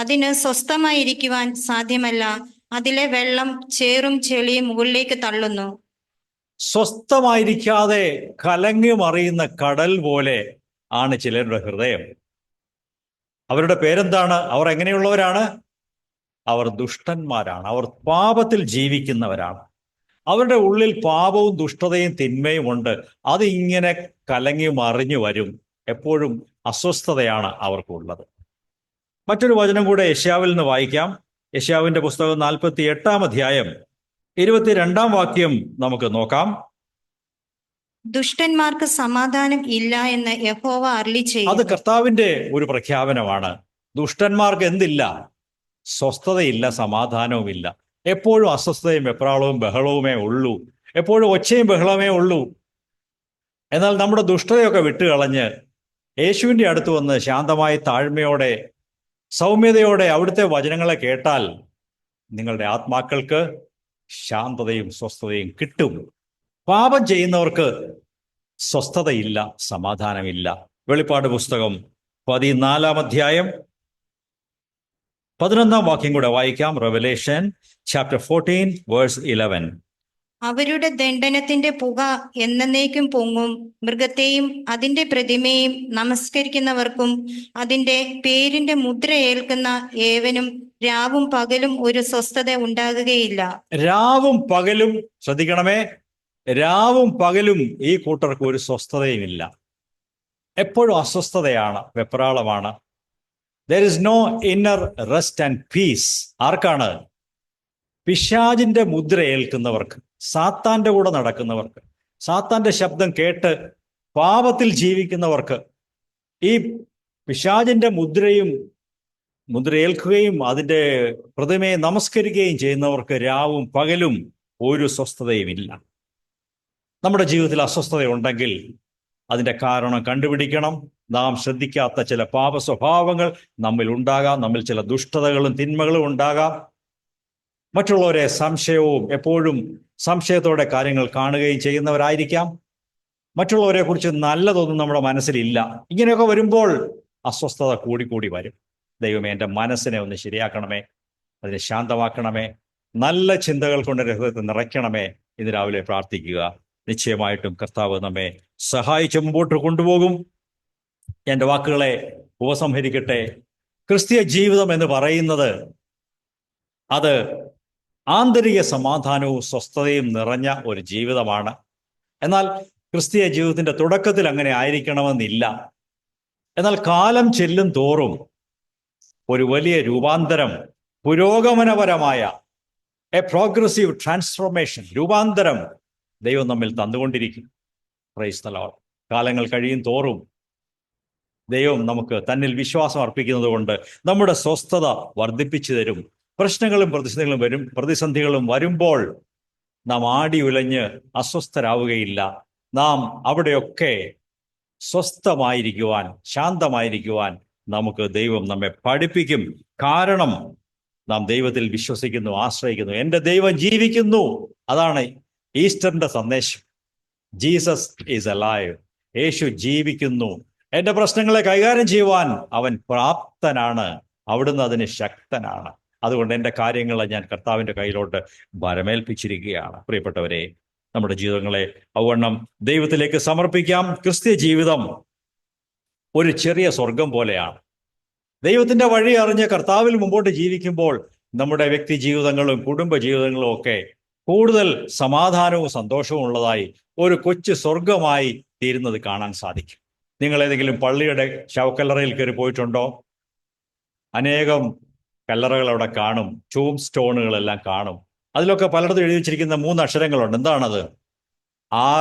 B: അതിന് സ്വസ്ഥമായിരിക്കുവാൻ സാധ്യമല്ല. അതിലെ വെള്ളം ചേറും ചെളിയും മുകളിലേക്ക് തള്ളുന്നു.
A: സ്വസ്ഥമായിരിക്കാതെ കലങ്ങി മറിയുന്ന കടൽ പോലെ ആണ് ചിലരുടെ ഹൃദയം. അവരുടെ പേരെന്താണ്? അവർ എങ്ങനെയുള്ളവരാണ്? അവർ ദുഷ്ടന്മാരാണ്. അവർ പാപത്തിൽ ജീവിക്കുന്നവരാണ്. അവരുടെ ഉള്ളിൽ പാപവും ദുഷ്ടതയും തിന്മയും ഉണ്ട്. അതിങ്ങനെ കലങ്ങി മറിഞ്ഞു വരും. എപ്പോഴും അസ്വസ്ഥതയാണ് അവർക്കുള്ളത്. മറ്റൊരു വചനം കൂടെ യെശയ്യാവിൽ നിന്ന് വായിക്കാം. യെശയ്യാവിന്റെ പുസ്തകം 48-ാം അധ്യായം 22-ാം വാക്യം നമുക്ക് നോക്കാം.
B: ദുഷ്ടന്മാർക്ക് സമാധാനം ഇല്ല എന്ന് യഹോവ അരുളിച്ചെയ്യുന്നു.
A: അത് കർത്താവിന്റെ ഒരു പ്രഖ്യാപനമാണ്. ദുഷ്ടന്മാർക്ക് എന്തില്ല? സ്വസ്ഥതയില്ല, സമാധാനവുമില്ല. എപ്പോഴും അസ്വസ്ഥതയും വെപ്രാളവും ബഹളവുമേ ഉള്ളൂ. എപ്പോഴും ഒച്ചയും ബഹളമേ ഉള്ളൂ. എന്നാൽ നമ്മുടെ ദുഷ്ടതയൊക്കെ വിട്ടുകളഞ്ഞ് യേശുവിൻ്റെ അടുത്ത് വന്ന് ശാന്തമായി താഴ്മയോടെ സൗമ്യതയോടെ അവിടുത്തെ വചനങ്ങളെ കേട്ടാൽ നിങ്ങളുടെ ആത്മാക്കൾക്ക് ശാന്തതയും സ്വസ്ഥതയും കിട്ടും. പാപം ചെയ്യുന്നവർക്ക് സ്വസ്ഥതയില്ല, സമാധാനമില്ല. വെളിപ്പാട് പുസ്തകം 14-ാം അധ്യായം 11-ാം വാക്യം കൂടെ വായിക്കാം. Revelation chapter 14 verse 11.
B: അവരുടെ ദണ്ഡനത്തിന്റെ പുക എന്നേക്കും പൊങ്ങും. മൃഗത്തെയും അതിന്റെ പ്രതിമയും നമസ്കരിക്കുന്നവർക്കും അതിന്റെ പേരിന്റെ മുദ്ര ഏൽക്കുന്ന ഏവനും രാവും പകലും ഒരു സ്വസ്ഥത ഉണ്ടാകുകയില്ല.
A: രാവും പകലും, ശ്രദ്ധിക്കണമേ, രാവും പകലും ഈ കൂട്ടർക്ക് ഒരു സ്വസ്ഥതയുമില്ല. എപ്പോഴും അസ്വസ്ഥതയാണ്, വെപ്രാളമാണ്. There is no inner rest and peace. ആർക്കാണ്? പിശാചിന്റെ മുദ്ര ഏൽക്കുന്നവർക്ക്, സാത്താന്റെ കൂടെ നടക്കുന്നവർക്ക്, സാത്താന്റെ ശബ്ദം കേട്ട് പാപത്തിൽ ജീവിക്കുന്നവർക്ക്, ഈ പിശാചിന്റെ മുദ്രയേൽക്കുകയും അതിൻ്റെ പ്രതിമയെ നമസ്കരിക്കുകയും ചെയ്യുന്നവർക്ക് രാവും പകലും ഒരു സ്വസ്ഥതയുമില്ല. നമ്മുടെ ജീവിതത്തിൽ അസ്വസ്ഥതയുണ്ടെങ്കിൽ അതിൻ്റെ കാരണം കണ്ടുപിടിക്കണം. നാം ശ്രദ്ധിക്കാത്ത ചില പാപ സ്വഭാവങ്ങൾ നമ്മിൽ ഉണ്ടാകാം. നമ്മിൽ ചില ദുഷ്ടതകളും തിന്മകളും ഉണ്ടാകാം. മറ്റുള്ളവരെ എപ്പോഴും സംശയത്തോടെ കാര്യങ്ങൾ കാണുകയും ചെയ്യുന്നവരായിരിക്കാം. മറ്റുള്ളവരെ കുറിച്ച് നല്ലതൊന്നും നമ്മുടെ മനസ്സിലില്ല. ഇങ്ങനെയൊക്കെ വരുമ്പോൾ അസ്വസ്ഥത കൂടി വരും. ദൈവമേ, എൻ്റെ മനസ്സിനെ ഒന്ന് ശരിയാക്കണമേ, അതിനെ ശാന്തമാക്കണമേ, നല്ല ചിന്തകൾ കൊണ്ട് ഹൃദയത്തെ നിറയ്ക്കണമേ. ഇന്ന് രാവിലെ പ്രാർത്ഥിക്കുക. നിശ്ചയമായിട്ടും കർത്താവ് നമ്മെ സഹായിച്ച് മുമ്പോട്ട് കൊണ്ടുപോകും. എൻ്റെ വാക്കുകളെ ഉപസംഹരിക്കട്ടെ. ക്രിസ്തീയ ജീവിതം എന്ന് പറയുന്നത് അത് ആന്തരിക സമാധാനവും സ്വസ്ഥതയും നിറഞ്ഞ ഒരു ജീവിതമാണ്. എന്നാൽ ക്രിസ്തീയ ജീവിതത്തിന്റെ തുടക്കത്തിൽ അങ്ങനെ ആയിരിക്കണമെന്നില്ല. എന്നാൽ കാലം ചെല്ലും തോറും ഒരു വലിയ രൂപാന്തരം, പുരോഗമനപരമായ എ പ്രോഗ്രസീവ് ട്രാൻസ്ഫോർമേഷൻ, രൂപാന്തരം ദൈവം നമ്മിൽ തന്നുകൊണ്ടിരിക്കും. Price the Lord. കാലങ്ങൾ കഴിയും തോറും ദൈവം നമുക്ക് തന്നിൽ വിശ്വാസം അർപ്പിക്കുന്നത് കൊണ്ട് നമ്മുടെ സ്വസ്ഥത വർദ്ധിപ്പിച്ചു തരും. പ്രശ്നങ്ങളും പ്രതിസന്ധികളും വരുമ്പോൾ നാം ആടി ഉലഞ്ഞ് അസ്വസ്ഥരാവുകയില്ല. നാം അവിടെയൊക്കെ സ്വസ്ഥമായിരിക്കുവാൻ, ശാന്തമായിരിക്കുവാൻ നമുക്ക് ദൈവം നമ്മെ പഠിപ്പിക്കും. കാരണം നാം ദൈവത്തിൽ വിശ്വസിക്കുന്നു, ആശ്രയിക്കുന്നു. എൻ്റെ ദൈവം ജീവിക്കുന്നു. അതാണ് ഈസ്റ്ററിന്റെ സന്ദേശം. Jesus is alive. യേശു ജീവിക്കുന്നു. എൻ്റെ പ്രശ്നങ്ങളെ കൈകാര്യം ചെയ്യുവാൻ അവൻ പ്രാപ്തനാണ്. അവിടുന്ന് അതിന് ശക്തനാണ്. അതുകൊണ്ട് എൻ്റെ കാര്യങ്ങളെ ഞാൻ കർത്താവിൻ്റെ കയ്യിലോട്ട് ഭരമേൽപ്പിച്ചിരിക്കുകയാണ്. പ്രിയപ്പെട്ടവരെ, നമ്മുടെ ജീവിതങ്ങളെ ഔവണ്ണം ദൈവത്തിലേക്ക് സമർപ്പിക്കാം. ക്രിസ്തീയ ജീവിതം ഒരു ചെറിയ സ്വർഗം പോലെയാണ്. ദൈവത്തിൻ്റെ വഴി അറിഞ്ഞ് കർത്താവിൽ മുമ്പോട്ട് ജീവിക്കുമ്പോൾ നമ്മുടെ വ്യക്തി ജീവിതങ്ങളും കുടുംബ ജീവിതങ്ങളും ഒക്കെ കൂടുതൽ സമാധാനവും സന്തോഷവും ഉള്ളതായി ഒരു കൊച്ചു സ്വർഗമായി തീരുന്നത് കാണാൻ സാധിക്കും. നിങ്ങൾ ഏതെങ്കിലും പള്ളിയുടെ ശവക്കല്ലറയിൽ കയറി പോയിട്ടുണ്ടോ? അനേകം കല്ലറകൾ അവിടെ കാണും. ടൂം സ്റ്റോണുകളെല്ലാം കാണും. അതിലൊക്കെ പലയിടത്തും എഴുതി വെച്ചിരിക്കുന്ന 3 അക്ഷരങ്ങളുണ്ട്. എന്താണത്?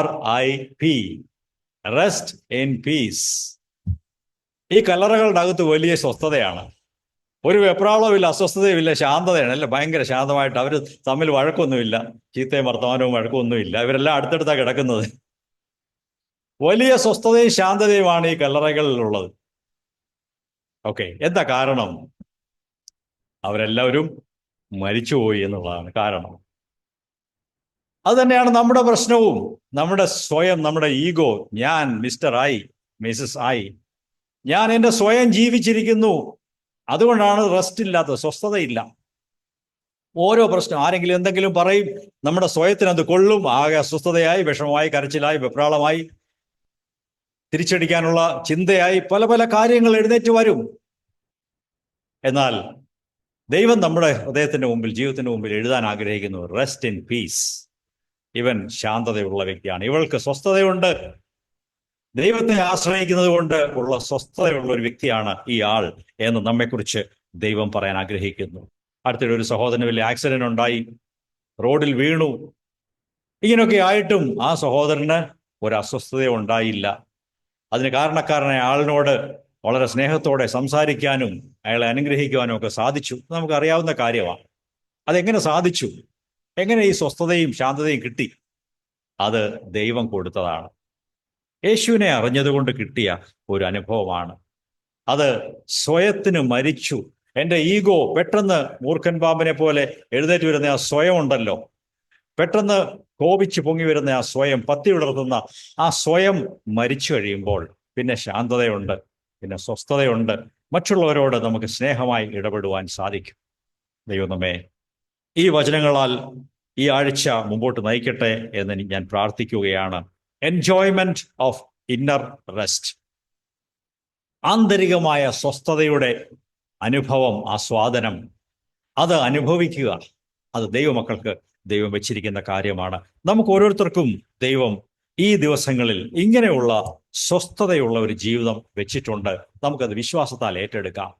A: RIP, rest in peace. ഈ കല്ലറകളുടെ അകത്ത് വലിയ സ്വസ്ഥതയാണ്. ഒരു വെപ്രാളവുമില്ല, അസ്വസ്ഥതയുമില്ല, ശാന്തതയാണ്. അല്ല, ഭയങ്കര ശാന്തമായിട്ട്. അവർ തമ്മിൽ വഴക്കൊന്നുമില്ല, ചീത്തയും വർത്തമാനവും വഴക്കൊന്നുമില്ല. ഇവരെല്ലാം അടുത്തടുത്താണ് കിടക്കുന്നത്. വലിയ സ്വസ്ഥതയും ശാന്തതയുമാണ് ഈ കല്ലറകളിലുള്ളത്. ഓക്കെ, എന്താ കാരണം? അവരെല്ലാവരും മരിച്ചുപോയി എന്നുള്ളതാണ് കാരണം. അത് തന്നെയാണ് നമ്മുടെ പ്രശ്നവും. നമ്മുടെ സ്വയം, നമ്മുടെ ഈഗോ, ഞാൻ മിസ്റ്റർ ആയി, മിസസ് ആയി, ഞാൻ എൻ്റെ സ്വയം ജീവിച്ചിരിക്കുന്നു. അതുകൊണ്ടാണ് റെസ്റ്റ് ഇല്ലാത്തത്, സ്വസ്ഥതയില്ല. ഓരോ പ്രശ്നം, ആരെങ്കിലും എന്തെങ്കിലും പറയും, നമ്മുടെ സ്വയത്തിനത് കൊള്ളും. ആകെ അസ്വസ്ഥതയായി, വിഷമമായി, കരച്ചിലായി, വെപ്രാളമായി, തിരിച്ചടിക്കാനുള്ള ചിന്തയായി, പല പല കാര്യങ്ങൾ എഴുന്നേറ്റ് വരും. എന്നാൽ ദൈവം നമ്മുടെ ഹൃദയത്തിന്റെ മുമ്പിൽ, ജീവിതത്തിന്റെ മുമ്പിൽ എഴുതാൻ ആഗ്രഹിക്കുന്നു റെസ്റ്റ് ഇൻ പീസ്. ഇവൻ ശാന്തതയുള്ള വ്യക്തിയാണ്, ഇവൾക്ക് സ്വസ്ഥതയുണ്ട്. ദൈവത്തെ ആശ്രയിക്കുന്നത് കൊണ്ട് ഉള്ള സ്വസ്ഥതയുള്ള ഒരു വ്യക്തിയാണ് ഈ ആൾ എന്ന് നമ്മെക്കുറിച്ച് ദൈവം പറയാൻ ആഗ്രഹിക്കുന്നു. അടുത്തിടെ ഒരു സഹോദരന് വലിയ ആക്സിഡന്റ് ഉണ്ടായി, റോഡിൽ വീണു. ഇങ്ങനെയൊക്കെ ആയിട്ടും ആ സഹോദരന് ഒരു അസ്വസ്ഥത ഉണ്ടായില്ല. അതിന് കാരണക്കാരനായ ആളിനോട് വളരെ സ്നേഹത്തോടെ സംസാരിക്കാനും അയാളെ അനുഗ്രഹിക്കുവാനും ഒക്കെ സാധിച്ചു. നമുക്കറിയാവുന്ന കാര്യമാണ്. അതെങ്ങനെ സാധിച്ചു? എങ്ങനെ ഈ സ്വസ്ഥതയും ശാന്തതയും കിട്ടി? അത് ദൈവം കൊടുത്തതാണ്. യേശുവിനെ അറിഞ്ഞതുകൊണ്ട് കിട്ടിയ ഒരു അനുഭവമാണ് അത്. സ്വയത്തിന് മരിച്ചു. എൻ്റെ ഈഗോ പെട്ടെന്ന് മൂർഖൻ പാമ്പിനെ പോലെ എഴുന്നേറ്റ് വരുന്ന ആ സ്വയം ഉണ്ടല്ലോ, പെട്ടെന്ന് കോപിച്ച് പൊങ്ങി വരുന്ന ആ സ്വയം, പത്തി വിടർത്തുന്ന ആ സ്വയം മരിച്ചു കഴിയുമ്പോൾ പിന്നെ ശാന്തതയുണ്ട്, പിന്നെ സ്വസ്ഥതയുണ്ട്. മറ്റുള്ളവരോട് നമുക്ക് സ്നേഹമായി ഇടപെടുവാൻ സാധിക്കും. ദൈവം നമ്മെ ഈ വചനങ്ങളാൽ ഈ ആഴ്ച മുമ്പോട്ട് നയിക്കട്ടെ എന്ന് ഞാൻ പ്രാർത്ഥിക്കുകയാണ്. എൻജോയ്മെന്റ് ഓഫ് ഇന്നർ റെസ്റ്റ്, ആന്തരികമായ സ്വസ്ഥതയുടെ അനുഭവം, ആസ്വാദനം, അത് അനുഭവിക്കുക. അത് ദൈവമക്കൾക്ക് ദൈവം വെച്ചിരിക്കുന്ന കാര്യമാണ്. നമുക്ക് ഓരോരുത്തർക്കും ദൈവം ഈ ദിവസങ്ങളിൽ ഇങ്ങനെയുള്ള സ്വസ്ഥതയുള്ള ഒരു ജീവിതം വെച്ചിട്ടുണ്ട്. നമുക്കത് വിശ്വാസത്താൽ ഏറ്റെടുക്കാം.